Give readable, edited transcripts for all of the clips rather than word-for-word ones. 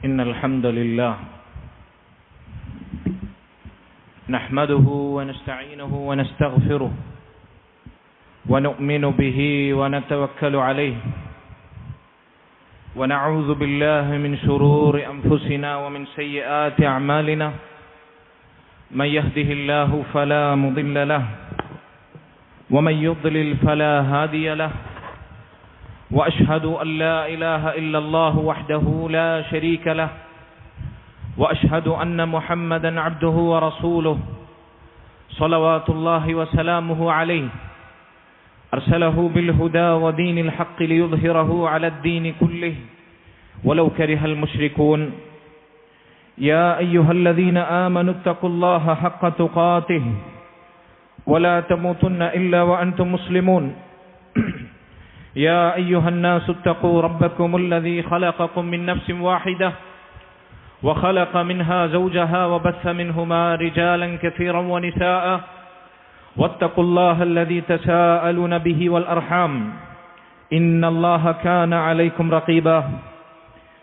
إن الحمد لله نحمده ونستعينه ونستغفره ونؤمن به ونتوكل عليه ونعوذ بالله من شرور أنفسنا ومن سيئات أعمالنا من يهده الله فلا مضل له ومن يضلل فلا هادي له وأشهد أن لا إله إلا الله وحده لا شريك له وأشهد أن محمدا عبده ورسوله صلوات الله وسلامه عليه أرسله بالهدى ودين الحق ليظهره على الدين كله ولو كره المشركون يا أيها الذين آمنوا اتقوا الله حق تقاته ولا تموتن إلا وأنتم مسلمون يا أيها الناس اتقوا ربكم الذي خلقكم من نفس واحدة وخلق منها زوجها وبث منهما رجالا كثيرا ونساء واتقوا الله الذي تساءلون به والأرحام إن الله كان عليكم رقيبا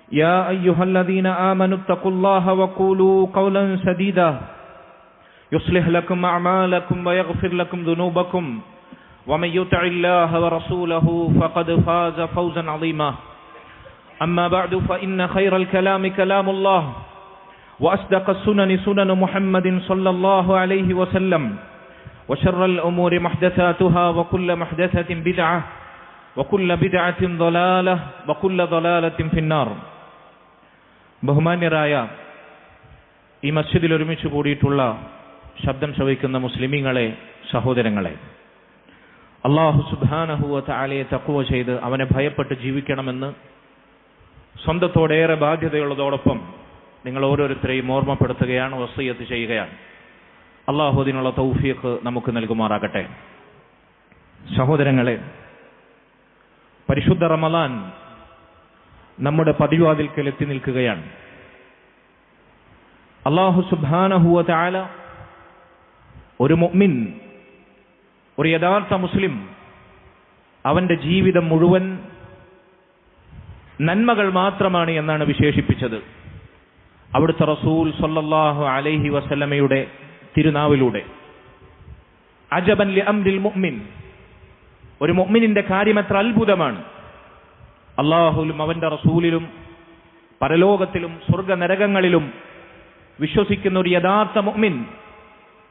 يا أيها الذين آمنوا اتقوا الله وقولوا قولا سديدا يصلح لكم أعمالكم ويغفر لكم ذنوبكم ومن يطع الله ورسوله فقد فاز فوزا عظيما أما بعد فإن خير الكلام كلام الله وأصدق السنن سنن محمد صلى الله عليه وسلم وشر الأمور محدثاتها وكل محدثة بدعة وكل بدعة ضلالة وكل ضلالة في النار. ബഹുമാന്യരായ ഈ മസ്ജിദിൽ ഒരുമിച്ച് കൂടിയിട്ടുള്ള ശബ്ദം ശ്രവിക്കുന്ന മുസ്ലിമീങ്ങളെ, സഹോദരങ്ങളെ, അല്ലാഹു സുബ്ഹാനഹു വ തആലയെ തഖ്വ ചെയ്ത് അവനെ ഭയപ്പെട്ട് ജീവിക്കണമെന്ന് സ്വന്തത്തോടേറെ ബാധ്യതയുള്ളതോടൊപ്പം നിങ്ങൾ ഓരോരുത്തരെയും ഓർമ്മപ്പെടുത്തുകയാണ്, വസിയ്യത്ത് ചെയ്യുകയാണ്. അല്ലാഹു അതിനുള്ള തൗഫീഖ് നമുക്ക് നൽകുമാറാകട്ടെ. സഹോദരങ്ങളെ, പരിശുദ്ധ റമളാൻ നമ്മുടെ പതിവാതിൽക്കൽ എത്തി നിൽക്കുകയാണ്. അല്ലാഹു സുബ്ഹാനഹു വ തആല ഒരു മുഅ്മിൻ, ഒരു യഥാർത്ഥ മുസ്ലിം, അവന്റെ ജീവിതം മുഴുവൻ നന്മകൾ മാത്രമാണ് എന്നാണ് വിശേഷിപ്പിച്ചത് അവിടുത്തെ റസൂൽ സല്ലല്ലാഹു അലൈഹി വസല്ലമയുടെ തിരുനാവിലൂടെ. അജബൻ ലി അംരിൽ മുഅ്മിൻ, ഒരു മുഅ്മിനിന്റെ കാര്യം എത്ര അത്ഭുതമാണ്. അല്ലാഹുവിലും അവന്റെ റസൂലിലും പരലോകത്തിലും സ്വർഗ നരകങ്ങളിലും വിശ്വസിക്കുന്ന ഒരു യഥാർത്ഥ മുഅ്മിൻ,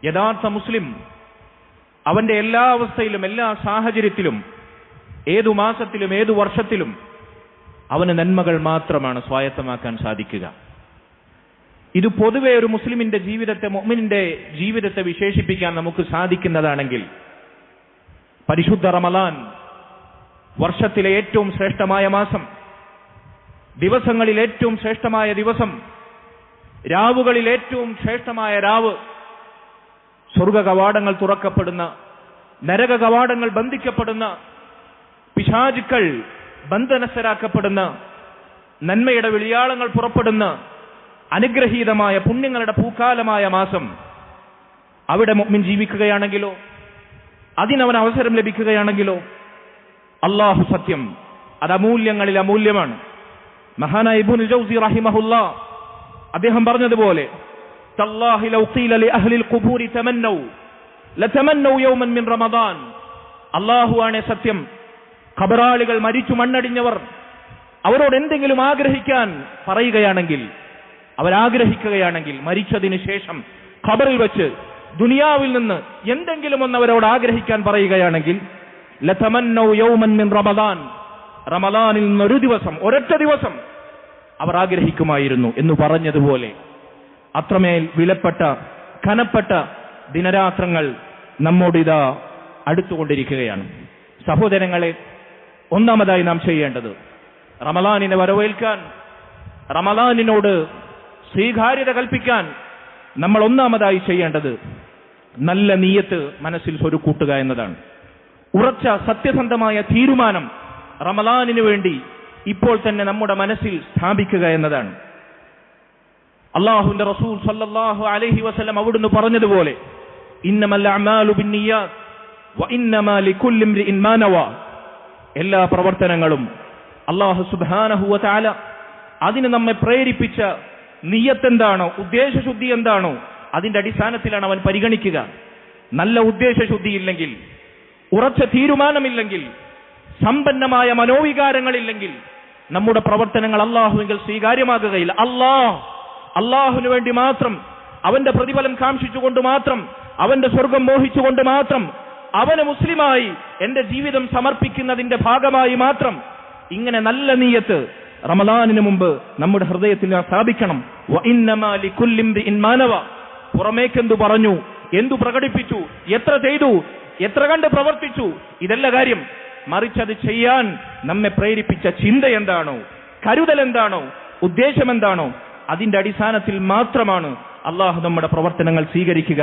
യഥാർത്ഥ മുസ്ലിം, അവന്റെ എല്ലാ അവസ്ഥയിലും എല്ലാ സാഹചര്യത്തിലും ഏതു മാസത്തിലും ഏതു വർഷത്തിലും അവന് നന്മകൾ മാത്രമാണ് സ്വായത്തമാക്കാൻ സാധിക്കുക. ഇത് പൊതുവെ ഒരു മുസ്ലിമിന്റെ ജീവിതത്തെ, മുഅ്മിനിന്റെ ജീവിതത്തെ വിശേഷിപ്പിക്കാൻ നമുക്ക് സാധിക്കുന്നതാണെങ്കിൽ പരിശുദ്ധ റമളാൻ വർഷത്തിലെ ഏറ്റവും ശ്രേഷ്ഠമായ മാസം, ദിവസങ്ങളിൽ ഏറ്റവും ശ്രേഷ്ഠമായ ദിവസം, രാവുകളിൽ ഏറ്റവും ശ്രേഷ്ഠമായ രാവ്, സ്വർഗ കവാടങ്ങൾ തുറക്കപ്പെടുന്ന, നരക കവാടങ്ങൾ ബന്ധിക്കപ്പെടുന്ന, പിശാചുക്കൾ ബന്ധനസ്ഥരാക്കപ്പെടുന്ന, നന്മയുടെ വിളിയാളങ്ങൾ പുറപ്പെടുന്ന അനുഗ്രഹീതമായ പുണ്യങ്ങളുടെ പൂക്കാലമായ മാസം, അവിടെ മുഅ്മിൻ ജീവിക്കുകയാണെങ്കിലോ, അതിനവൻ അവസരം ലഭിക്കുകയാണെങ്കിലോ, അല്ലാഹു സത്യം, അത് അമൂല്യങ്ങളിൽ അമൂല്യമാണ്. മഹാനായ ഇബ്നുൽ ജൗസി റഹിമഹുല്ലാ അദ്ദേഹം പറഞ്ഞതുപോലെ, തല്ലാഹി ലൗ ഖീല ലി അഹ്ലിൽ ഖുബൂരി തമന്നൗ ലതമന്നൗ യൗമൻ മിൻ റമദാൻ. അല്ലാഹു ആണ് സത്യം. ഖബറാളികൾ, മരിച്ചു മണ്ണടിഞ്ഞവർ, അവരോട് എന്തെങ്കിലും ആഗ്രഹിക്കാൻ പറയുകയാണെങ്കിൽ, അവരാഗ്രഹിക്കുകയാണെങ്കിൽ, മരിച്ചതിന് ശേഷം ഖബറിൽ വെച്ച് ദുനിയാവിൽ നിന്ന് എന്തെങ്കിലും ഒന്ന് അവരോട് ആഗ്രഹിക്കാൻ പറയുകയാണെങ്കിൽ, ലതമന്നൗ യൗമൻ മിൻ റമദാൻ, റമദാനിൽ നിന്നൊരു ദിവസം, ഒരൊറ്റ ദിവസം അവർ ആഗ്രഹിക്കുമായിരുന്നു എന്ന് പറഞ്ഞതുപോലെ അത്രമേൽ വിലപ്പെട്ട ഘനപ്പെട്ട ദിനരാത്രങ്ങൾ നമ്മോടിതാ അടുത്തുകൊണ്ടിരിക്കുകയാണ്. സഹോദരങ്ങളെ, ഒന്നാമതായി നാം ചെയ്യേണ്ടത്, റമളാനിനെ വരവേൽക്കാൻ, റമളാനിനോട് സ്വീകാര്യത കൽപ്പിക്കാൻ നമ്മൾ ഒന്നാമതായി ചെയ്യേണ്ടത് നല്ല നിയ്യത്ത് മനസ്സിൽ സ്വരുക്കൂട്ടുക എന്നതാണ്. ഉറച്ച സത്യസന്ധമായ തീരുമാനം റമളാനിനു വേണ്ടി ഇപ്പോൾ തന്നെ നമ്മുടെ മനസ്സിൽ സ്ഥാപിക്കുക എന്നതാണ്. അല്ലാഹുവിന്റെ റസൂൽ സല്ലല്ലാഹു അലൈഹി വസല്ലം അവിടുന്ന് പറഞ്ഞതുപോലെ, ഇന്നമൽ അഅമാലു ബിന്നിയ്യാത്ത് വ ഇന്നമാ ലികുല്ലി ഇംറിഇൻ മാ നവാ, എല്ലാ പ്രവർത്തനങ്ങളും അല്ലാഹു സുബ്ഹാനഹു വ തആല അതിന് നമ്മെ പ്രേരിപ്പിച്ച നിയ്യത്ത് എന്താണോ, ഉദ്ദേശശുദ്ധി എന്താണോ, അതിന്റെ അടിസ്ഥാനത്തിലാണ് അവൻ പരിഗണിക്കുക. നല്ല ഉദ്ദേശശുദ്ധിയില്ലെങ്കിൽ, ഉറച്ച തീരുമാനമില്ലെങ്കിൽ, സമ്പന്നമായ മനോവികാരങ്ങളില്ലെങ്കിൽ നമ്മുടെ പ്രവർത്തനങ്ങൾ അള്ളാഹുവിൽ സ്വീകാര്യമാകുകയില്ല. അള്ളാഹുവിന് വേണ്ടി മാത്രം, അവന്റെ പ്രതിഫലം കാംക്ഷിച്ചുകൊണ്ട് മാത്രം, അവന്റെ സ്വർഗം മോഹിച്ചുകൊണ്ട് മാത്രം, അവന് മുസ്ലിമായി എന്റെ ജീവിതം സമർപ്പിക്കുന്നതിന്റെ ഭാഗമായി മാത്രം ഇങ്ങനെ നല്ല നിയ്യത്ത് റമളാനിന് മുമ്പ് നമ്മുടെ ഹൃദയത്തിൽ സ്ഥാപിക്കണം. പുറമേക്കെന്തു പറഞ്ഞു, എന്തു പ്രകടിപ്പിച്ചു, എത്ര ചെയ്തു, എത്ര കണ്ട് പ്രവർത്തിച്ചു, ഇതല്ല കാര്യം. മറിച്ച് അത് ചെയ്യാൻ നമ്മെ പ്രേരിപ്പിച്ച ചിന്ത എന്താണോ, കരുതൽ എന്താണോ, ഉദ്ദേശം എന്താണോ, അതിന്റെ അടിസ്ഥാനത്തിൽ മാത്രമാണ് അള്ളാഹു നമ്മുടെ പ്രവർത്തനങ്ങൾ സ്വീകരിക്കുക.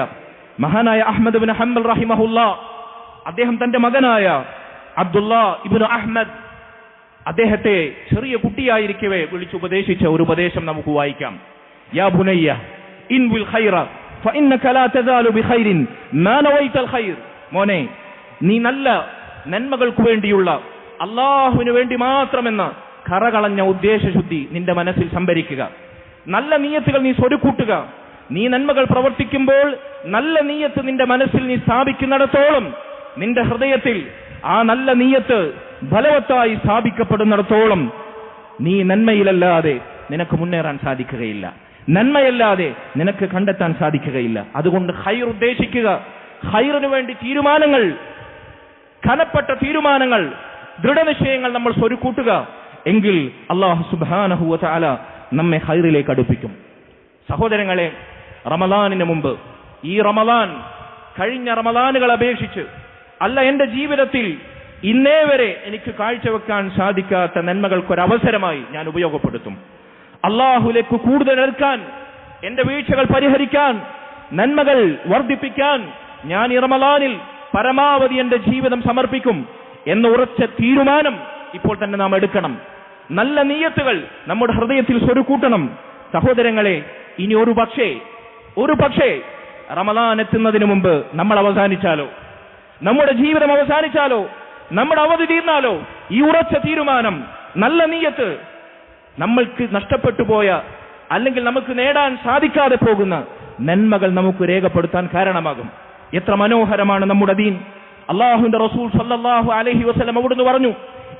മഹാനായ അഹ്മദ് ഇബ്നു ഹംബൽ റഹിമഹുല്ലാ, അദ്ദേഹം തന്റെ മകനായ അബ്ദുല്ലാ ഇബ്നു അഹ്മദ്, അദ്ദേഹത്തെ ചെറിയ കുട്ടിയായിരിക്കവേ വിളിച്ചുപദേശിച്ച ഒരു ഉപദേശം നമുക്ക് വായിക്കാം. യാ ബുനയ്യ ഇൻവിൽ ഖൈറ ഫഇന്നക ലാ തസാലു ബിഖൈരിൻ മാ നവൈതൽ ഖൈർ. മോനെ, നീ നല്ല നന്മകൾക്ക് വേണ്ടിയുള്ള, അള്ളാഹുവിന് വേണ്ടി മാത്രമെന്ന കറകളഞ്ഞ ഉദ്ദേശശുദ്ധി നിന്റെ മനസ്സിൽ സംഭരിക്കുക. നല്ല നീയത്തുകൾ നീ സ്വരുക്കൂട്ടുക. നീ നന്മകൾ പ്രവർത്തിക്കുമ്പോൾ നല്ല നീയത്ത് നിന്റെ മനസ്സിൽ നീ സ്ഥാപിക്കുന്നിടത്തോളം, നിന്റെ ഹൃദയത്തിൽ ആ നല്ല നീയത്ത് ഫലവത്തായി സ്ഥാപിക്കപ്പെടുന്നിടത്തോളം നീ നന്മയിലല്ലാതെ നിനക്ക് മുന്നേറാൻ സാധിക്കുകയില്ല, നന്മയല്ലാതെ നിനക്ക് കണ്ടെത്താൻ സാധിക്കുകയില്ല. അതുകൊണ്ട് ഖൈർ ഉദ്ദേശിക്കുക, ഖൈറിനു വേണ്ടി തീരുമാനങ്ങൾ, ഘനപ്പെട്ട തീരുമാനങ്ങൾ, ദൃഢനിശ്ചയങ്ങൾ നമ്മൾ സ്വരുക്കൂട്ടുക. എങ്കിൽ അല്ലാഹു സുബ്ഹാനഹു വ തആല നമ്മെ ഖൈറിലേക്ക് അടുപ്പിക്കും. സഹോദരങ്ങളെ, റമളാനിന് മുമ്പ്, ഈ റമളാൻ കഴിഞ്ഞ റമളാനുകൾ അപേക്ഷിച്ച് അല്ല, എന്റെ ജീവിതത്തിൽ ഇന്നേ വരെ എനിക്ക് കാഴ്ചവെക്കാൻ സാധിക്കാത്ത നന്മകൾക്കൊരവസരമായി ഞാൻ ഉപയോഗപ്പെടുത്തും. അള്ളാഹുലേക്ക് കൂടുതൽ അടുക്കാൻ, എന്റെ വീഴ്ചകൾ പരിഹരിക്കാൻ, നന്മകൾ വർദ്ധിപ്പിക്കാൻ ഞാൻ ഈ റമളാനിൽ പരമാവധി എന്റെ ജീവിതം സമർപ്പിക്കും എന്ന ഉറച്ച തീരുമാനം ഇപ്പോൾ തന്നെ നാം എടുക്കണം. നല്ല നിയ്യത്തുകൾ നമ്മുടെ ഹൃദയത്തിൽ സ്വരുക്കൂട്ടണം. സഹോദരങ്ങളെ, ഇനി ഒരു പക്ഷേ റമളാൻ എത്തുന്നതിന് മുമ്പ് നമ്മൾ അവസാനിച്ചാലോ, നമ്മുടെ ജീവിതം അവസാനിച്ചാലോ, നമ്മുടെ അവധി തീർന്നാലോ, ഈ ഉറച്ച തീരുമാനം, നല്ല നിയ്യത്ത് നമ്മൾക്ക് നഷ്ടപ്പെട്ടു പോയ, അല്ലെങ്കിൽ നമുക്ക് നേടാൻ സാധിക്കാതെ പോകുന്ന നന്മകൾ നമുക്ക് രേഖപ്പെടുത്താൻ കാരണമാകും. എത്ര മനോഹരമാണ് നമ്മുടെ ദീൻ. അല്ലാഹുവിന്റെ റസൂൽ സല്ലല്ലാഹു അലൈഹി വസല്ലം അവിടുന്ന് പറഞ്ഞു,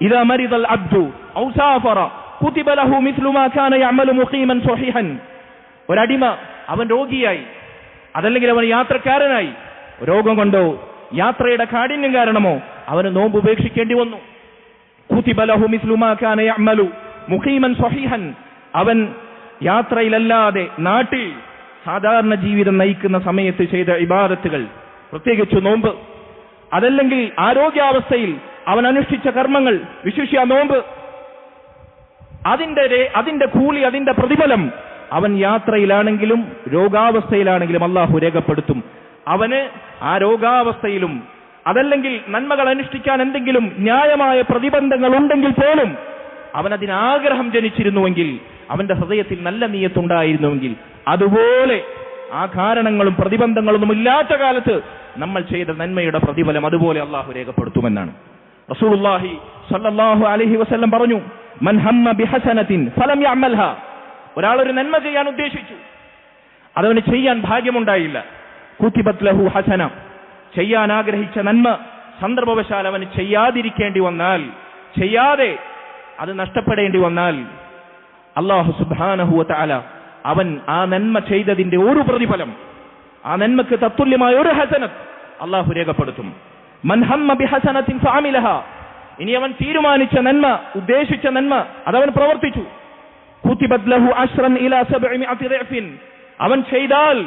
ഇദാ മരിദൽ അബ്ദു ഔ സാഫറ കുതിബ ലഹു മിസ്ലു മാ കാന യഅമലു മുഖീമൻ സ്വഹീഹൻ. ഒരടിമ അവൻ രോഗിയായി, അതല്ലെങ്കിൽ അവൻ യാത്രക്കാരനായി, രോഗം കൊണ്ടോ യാത്രയുടെ കാഠിന്യം കാരണമോ അവന് നോമ്പ് ഉപേക്ഷിക്കേണ്ടി വന്നു. കുതിബ ലഹു മിസ്ലു മാ കാന യഅമലു മുഖീമൻ സ്വഹീഹൻ. അവൻ യാത്രയിലല്ലാതെ നാട്ടിൽ സാധാരണ ജീവിതം നയിക്കുന്ന സമയത്ത് ചെയ്ത ഇബാദത്തുകൾ, പ്രത്യേകിച്ച് നോമ്പ്, അതല്ലെങ്കിൽ ആരോഗ്യാവസ്ഥയിൽ അവൻ അനുഷ്ഠിച്ച കർമ്മങ്ങൾ, വിശിഷ്യ നോമ്പ്, അതിന്റെ കൂലി, അതിന്റെ പ്രതിഫലം അവൻ യാത്രയിലാണെങ്കിലും രോഗാവസ്ഥയിലാണെങ്കിലും അള്ളാഹു രേഖപ്പെടുത്തും. അവന് ആ രോഗാവസ്ഥയിലും അതല്ലെങ്കിൽ നന്മകൾ അനുഷ്ഠിക്കാൻ എന്തെങ്കിലും ന്യായമായ പ്രതിബന്ധങ്ങൾ ഉണ്ടെങ്കിൽ പോലും അവനതിനാഗ്രഹം ജനിച്ചിരുന്നുവെങ്കിൽ, അവന്റെ ഹൃദയത്തിൽ നല്ല നിയ്യത്തുണ്ടായിരുന്നുവെങ്കിൽ, അതുപോലെ ആ കാരണങ്ങളും പ്രതിബന്ധങ്ങളൊന്നും ഇല്ലാത്ത കാലത്ത് നമ്മൾ ചെയ്ത നന്മയുടെ പ്രതിഫലം അതുപോലെ അള്ളാഹു രേഖപ്പെടുത്തുമെന്നാണ്. റസൂലുള്ളാഹി സ്വല്ലല്ലാഹു അലൈഹി വസല്ലം പറഞ്ഞു, മൻ ഹമ്മ ബിഹസനത്തിൻ ഫലം യഅമൽഹാ. ഒരാൾ ഒരു നന്മ ചെയ്യാൻ ഉദ്ദേശിച്ചു, അതവന് ചെയ്യാൻ ഭാഗ്യമുണ്ടായില്ല, കുതിബത് ലഹു ഹസന. ചെയ്യാൻ ആഗ്രഹിച്ച നന്മ സന്ദർഭവശാൽ അവന് ചെയ്യാതിരിക്കേണ്ടി വന്നാൽ, ചെയ്യാതെ അത് നഷ്ടപ്പെടേണ്ടി വന്നാൽ, അല്ലാഹു സുബ്ഹാനഹു വ തആല അവൻ ആ നന്മ ചെയ്തതിന്റെ ഒരു പ്രതിഫലം, ആ നന്മക്ക് തത്തുല്യമായ ഒരു ഹസനത്ത് അല്ലാഹു രേഖപ്പെടുത്തും. മൻ ഹമ്മ ബിഹസനത്തിൻ ഫഅമിലഹാ. ഇനി അവൻ തീരുമാനിച്ച നന്മ, ഉദ്ദേശിച്ച നന്മ അതവൻ പ്രവർത്തിച്ചു, കുതിബത് ലഹു അശ്റൻ ഇലാ 700 റഅഫിൻ. അവൻ ചെയ്താൽ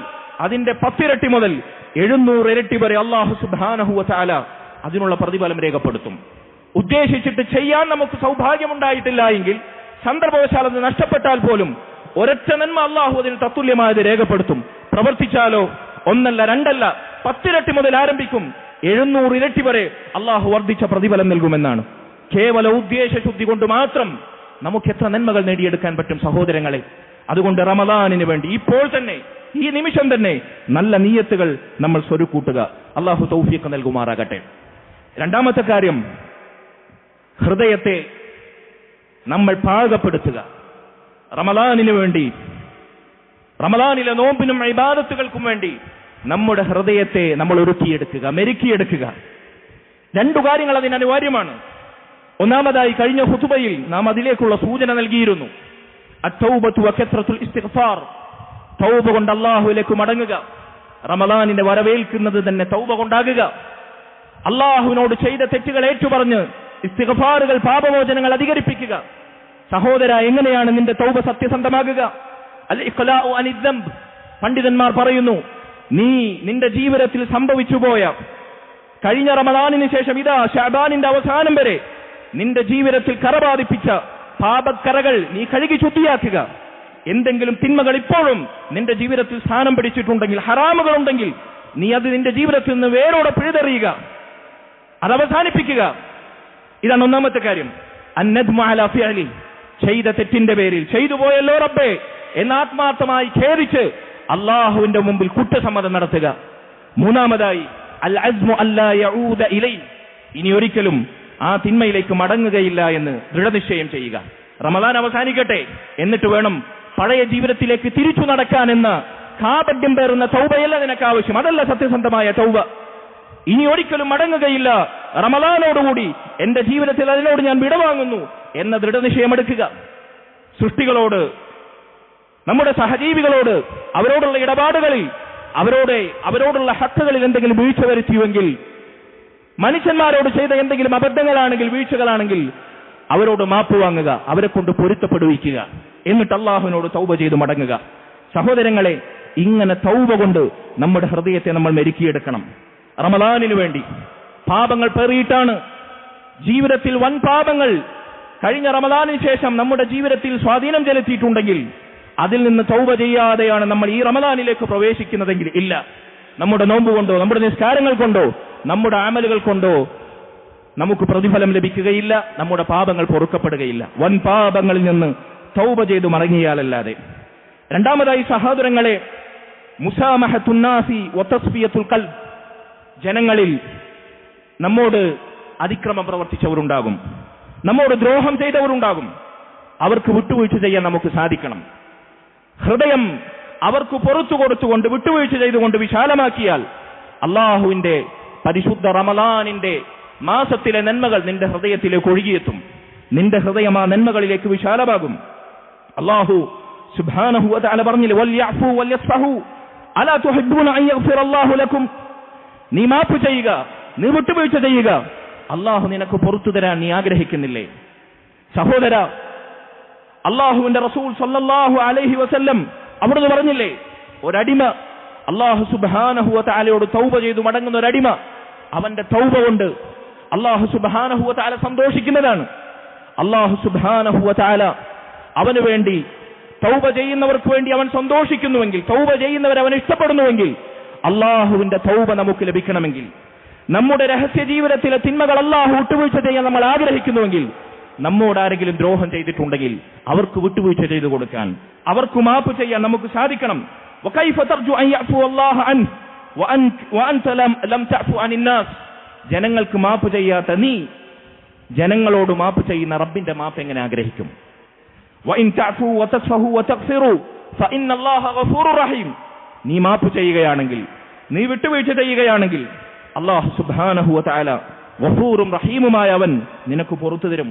അതിന്റെ 10 ഇരട്ടി മുതൽ 700 ഇരട്ടി വരെ അല്ലാഹു സുബ്ഹാനഹു വ തആല അതിനുള്ള പ്രതിഫലം രേഖപ്പെടുത്തും. ഉദ്ദേശിച്ചിട്ട് ചെയ്യാൻ നമുക്ക് സൗഭാഗ്യമുണ്ടായിട്ടില്ല എങ്കിൽ, സന്ദർഭവശാൽ അത് നഷ്ടപ്പെട്ടാൽ പോലും ഒരൊറ്റ നന്മ അല്ലാഹു അതിന് തത്തുല്യമായത് രേഖപ്പെടുത്തും. പ്രവർത്തിച്ചാലോ ഒന്നല്ല രണ്ടല്ല 10 ഇരട്ടി മുതൽ ആരംഭിക്കും, 700 ഇരട്ടി വരെ അല്ലാഹു വർദ്ധിച്ച പ്രതിഫലം നൽകുമെന്നാണ്. കേവല ഉദ്ദേശശുദ്ധി കൊണ്ട് മാത്രം നമുക്ക് എത്ര നന്മകൾ നേടിയെടുക്കാൻ പറ്റും സഹോദരങ്ങളെ. അതുകൊണ്ട് റമളാനിന് വേണ്ടി ഇപ്പോൾ തന്നെ, ഈ നിമിഷം തന്നെ നല്ല നിയ്യത്തുകൾ നമ്മൾ സ്വരുക്കൂട്ടുക. അല്ലാഹു തൗഫീഖ് നൽകുമാറാകട്ടെ. രണ്ടാമത്തെ കാര്യം, ഹൃദയത്തെ നമ്മൾ പാകപ്പെടുത്തുക. റമളാനിനു വേണ്ടി, റമളാനിലെ നോമ്പിനും ഇബാദത്തുകൾക്കും വേണ്ടി നമ്മുടെ ഹൃദയത്തെ നമ്മൾ ഒരുക്കിയെടുക്കുക, മെരുക്കിയെടുക്കുക. രണ്ടു കാര്യങ്ങൾ അതിന് അനിവാര്യമാണ്. ഒന്നാമതായി, കഴിഞ്ഞ ഖുതുബയിൽ നാം അതിലേക്കുള്ള സൂചന നൽകിയിരുന്നു. അത്തൗബത്തു വകത്റത്തുൽ ഇസ്തിഗ്ഫാർ, തൗബ കൊണ്ട് അല്ലാഹുവിലേക്ക് മടങ്ങുക. റമളാനിനെ വരവേൽക്കുന്നത് തന്നെ തൗബ കൊണ്ടാകുക. അല്ലാഹുവിനോട് ചെയ്ത തെറ്റുകൾ ഏറ്റുപറഞ്ഞ് ഇസ്തിഗ്ഫാറുകൾ, പാപമോചനങ്ങൾ അധികരിപ്പിക്കുക. സഹോദര, എങ്ങനെയാണ് നിന്റെ തൗബ സത്യസന്ധമാകുക? അൽ ഇഖ്ലാഉ അനിദ് ദംബ്, പണ്ഡിതന്മാർ പറയുന്നു, നീ നിന്റെ ജീവിതത്തിൽ സംഭവിച്ചുപോയ കഴിഞ്ഞ റമളാനിന് ശേഷം ഇതാ ശഅബാനിന്റെ അവസാനം വരെ നിന്റെ ജീവിതത്തിൽ കറബാധിപ്പിച്ച പാപക്കറകൾ നീ കഴുകി ശുദ്ധിയാക്കുക. എന്തെങ്കിലും തിന്മകൾ ഇപ്പോഴും നിന്റെ ജീവിതത്തിൽ സ്ഥാനം പിടിച്ചിട്ടുണ്ടെങ്കിൽ, ഹറാമുകളുണ്ടെങ്കിൽ, നീ അത് നിന്റെ ജീവിതത്തിൽ നിന്ന് വേരോടെ പിഴുതെറിയുക, അത് അവസാനിപ്പിക്കുക. ഇതാണ് ഒന്നാമത്തെ കാര്യം. അന്നദ്മു അലാ ഫിഅലി, ചെയ്ത തെറ്റിന്റെ പേരിൽ, ചെയ്തു പോയല്ലോ റബ്ബേ എന്ന് ആത്മാർത്ഥമായി ഖേദിച്ച് അല്ലാഹുവിന്റെ മുമ്പിൽ കുറ്റസമ്മതം നടത്തുക. മൂന്നാമതായി, അൽ അസ്മു അല്ലാ യഊദ ഇലൈ, ഇനി ഒരിക്കലും ആ തിന്മയിലേക്ക് മടങ്ങുകയില്ല എന്ന് ദൃഢനിശ്ചയം ചെയ്യുക. റമളാൻ അവസാനിക്കട്ടെ, എന്നിട്ട് വേണം പഴയ ജീവിതത്തിലേക്ക് തിരിച്ചു നടക്കാൻ എന്ന കാപട്യം പേറുന്ന തൗബയല്ല നിനക്ക് ആവശ്യം. അതല്ല സത്യസന്ധമായ തൗബ. ഇനി ഒരിക്കലും മടങ്ങുകയില്ല, റമളാനോടുകൂടി എന്റെ ജീവിതത്തിൽ അതിനോട് ഞാൻ വിടവാങ്ങുന്നു എന്ന ദൃഢനിശ്ചയമെടുക്കുക. സൃഷ്ടികളോട്, നമ്മുടെ സഹജീവികളോട്, അവരോടുള്ള ഇടപാടുകളിൽ, അവരോടുള്ള ഹക്കുകളിൽ എന്തെങ്കിലും വീഴ്ച വരുത്തിയുവെങ്കിൽ, മനുഷ്യന്മാരോട് ചെയ്ത എന്തെങ്കിലും അബദ്ധങ്ങളാണെങ്കിൽ, വീഴ്ചകളാണെങ്കിൽ, അവരോട് മാപ്പ് വാങ്ങുക, അവരെ കൊണ്ട് പൊരുത്തപ്പെടുവിക്കുക. എന്നിട്ട് അല്ലാഹുവിനോട് തൗബ ചെയ്ത് മടങ്ങുക. സഹോദരങ്ങളെ, ഇങ്ങനെ തൗബ കൊണ്ട് നമ്മുടെ ഹൃദയത്തെ നമ്മൾ മെരുക്കിയെടുക്കണം. റമളാനിനു വേണ്ടി പാപങ്ങൾ പേറിയിട്ടാണ് ജീവിതത്തിൽ വൻ പാപങ്ങൾ കഴിഞ്ഞ റമളാനിന് ശേഷം നമ്മുടെ ജീവിതത്തിൽ സ്വാധീനം ചെലുത്തിയിട്ടുണ്ടെങ്കിൽ, അതിൽ നിന്ന് തൗബ ചെയ്യാതെയാണ് നമ്മൾ ഈ റമളാനിലേക്ക് പ്രവേശിക്കുന്നതെങ്കിൽ ഇല്ല. നമ്മുടെ നോമ്പ് കൊണ്ടോ, നമ്മുടെ നിസ്കാരങ്ങൾ കൊണ്ടോ, നമ്മുടെ അമലുകൾ കൊണ്ടോ നമുക്ക് പ്രതിഫലം ലഭിക്കുകയില്ല, നമ്മുടെ പാപങ്ങൾ പൊറുക്കപ്പെടുകയില്ല, വൻ പാപങ്ങളിൽ നിന്ന് തൗബ ചെയ്തു മടങ്ങിയാലല്ലാതെ. രണ്ടാമതായി സഹോദരങ്ങളെ, മുസാമഹത്തുൻ നാസി വതസ്ഫിയത്തുൽ ഖൽബ്, ജനങ്ങളിൽ നമ്മോട് അതിക്രമം പ്രവർത്തിച്ചവരുണ്ടാകും, നമ്മോട് ദ്രോഹം ചെയ്തവരുണ്ടാകും. അവർക്ക് വിട്ടുവീഴ്ച ചെയ്യാൻ നമുക്ക് സാധിക്കണം. ഹൃദയം അവർക്ക് പുറത്തു കൊടുത്തുകൊണ്ട്, വിട്ടുവീഴ്ച ചെയ്തുകൊണ്ട് വിശാലമാക്കിയാൽ അല്ലാഹുവിന്റെ പരിശുദ്ധ റമളാനിന്റെ മാസത്തിലെ നന്മകൾ നിന്റെ ഹൃദയത്തിലേക്ക് ഒഴുകിയെത്തും. നിന്റെ ഹൃദയം ആ നന്മകളിലേക്ക് വിശാലമാകും. അല്ലാഹു സുബ്ഹാനഹു വ തആല പറഞ്ഞില്ലേ, വൽയഅഫു വൽയസ്ഫഹു അലാ തുഹിബ്ബൂന അൻ യഗ്ഫിറല്ലാഹു ലക്കും, നീ മാപ്പ് ചെയ്യുക, നീ വിട്ടുവീഴ്ച ചെയ്യുക, അല്ലാഹു നിനക്ക് പുറത്തു തരാൻ നീ ആഗ്രഹിക്കുന്നില്ലേ? സഹോദര, അല്ലാഹുവിന്റെ റസൂൽ സല്ലല്ലാഹു അലൈഹി വസല്ലം അവിടുന്ന് പറഞ്ഞില്ലേ, ഒരടിമ അല്ലാഹു സുബ്ഹാനഹു വ തആലയോട് തൗബ ചെയ്തു മടങ്ങുന്ന ഒരടിമ, അവന്റെ തൗബ കൊണ്ട് അല്ലാഹു സുബ്ഹാനഹു വ തആല സന്തോഷിക്കുന്നതാണ്. അല്ലാഹു സുബ്ഹാനഹു വ തആല അവന് വേണ്ടി, തൗബ ചെയ്യുന്നവർക്ക് വേണ്ടി അവൻ സന്തോഷിക്കുന്നുവെങ്കിൽ, തൗബ ചെയ്യുന്നവർ അവൻ ഇഷ്ടപ്പെടുന്നുവെങ്കിൽ, അല്ലാഹുവിന്റെ തൗബ നമുക്ക് ലഭിക്കണമെങ്കിൽ, നമ്മുടെ രഹസ്യ ജീവിതത്തിലെ തിന്മകൾ അല്ലാഹു വിട്ടുവീഴ്ച ചെയ്യാൻ നമ്മൾ ആഗ്രഹിക്കുന്നുവെങ്കിൽ, നമ്മോട് ആരെങ്കിലും ദ്രോഹം ചെയ്തിട്ടുണ്ടെങ്കിൽ അവർക്ക് വിട്ടുവീഴ്ച ചെയ്തു കൊടുക്കാൻ, അവർക്ക് മാപ്പ് ചെയ്യാൻ നമുക്ക് സാധിക്കണം. വകൈഫ തർജു അൻ യഅഫു അല്ലാഹു അൻഹു വഅൻത ലം തഅഫു അനിൻ നാസ്, ജനങ്ങൾക്ക് മാപ്പ് ചെയ്യാത്ത നീ ജനങ്ങളോട് മാപ്പ് ചെയ്യുന്ന റബ്ബിന്റെ മാപ്പ് എങ്ങനെ ആഗ്രഹിക്കും? വഇൻ തഅഫു വതസ്ഫഹു വതഗ്ഫിറു ഫഇന്നല്ലാഹ ഗഫൂറുർ റഹീം, നീ മാപ്പ് ചെയ്യുകയാണെങ്കിൽ, നീ വിട്ടുവീഴ്ച ചെയ്യുകയാണെങ്കിൽ, അല്ലാഹു സുബ്ഹാനഹു വ തആല ഗഫൂറും റഹീമുമായ അവൻ നിനക്ക് പുറത്തു തരും.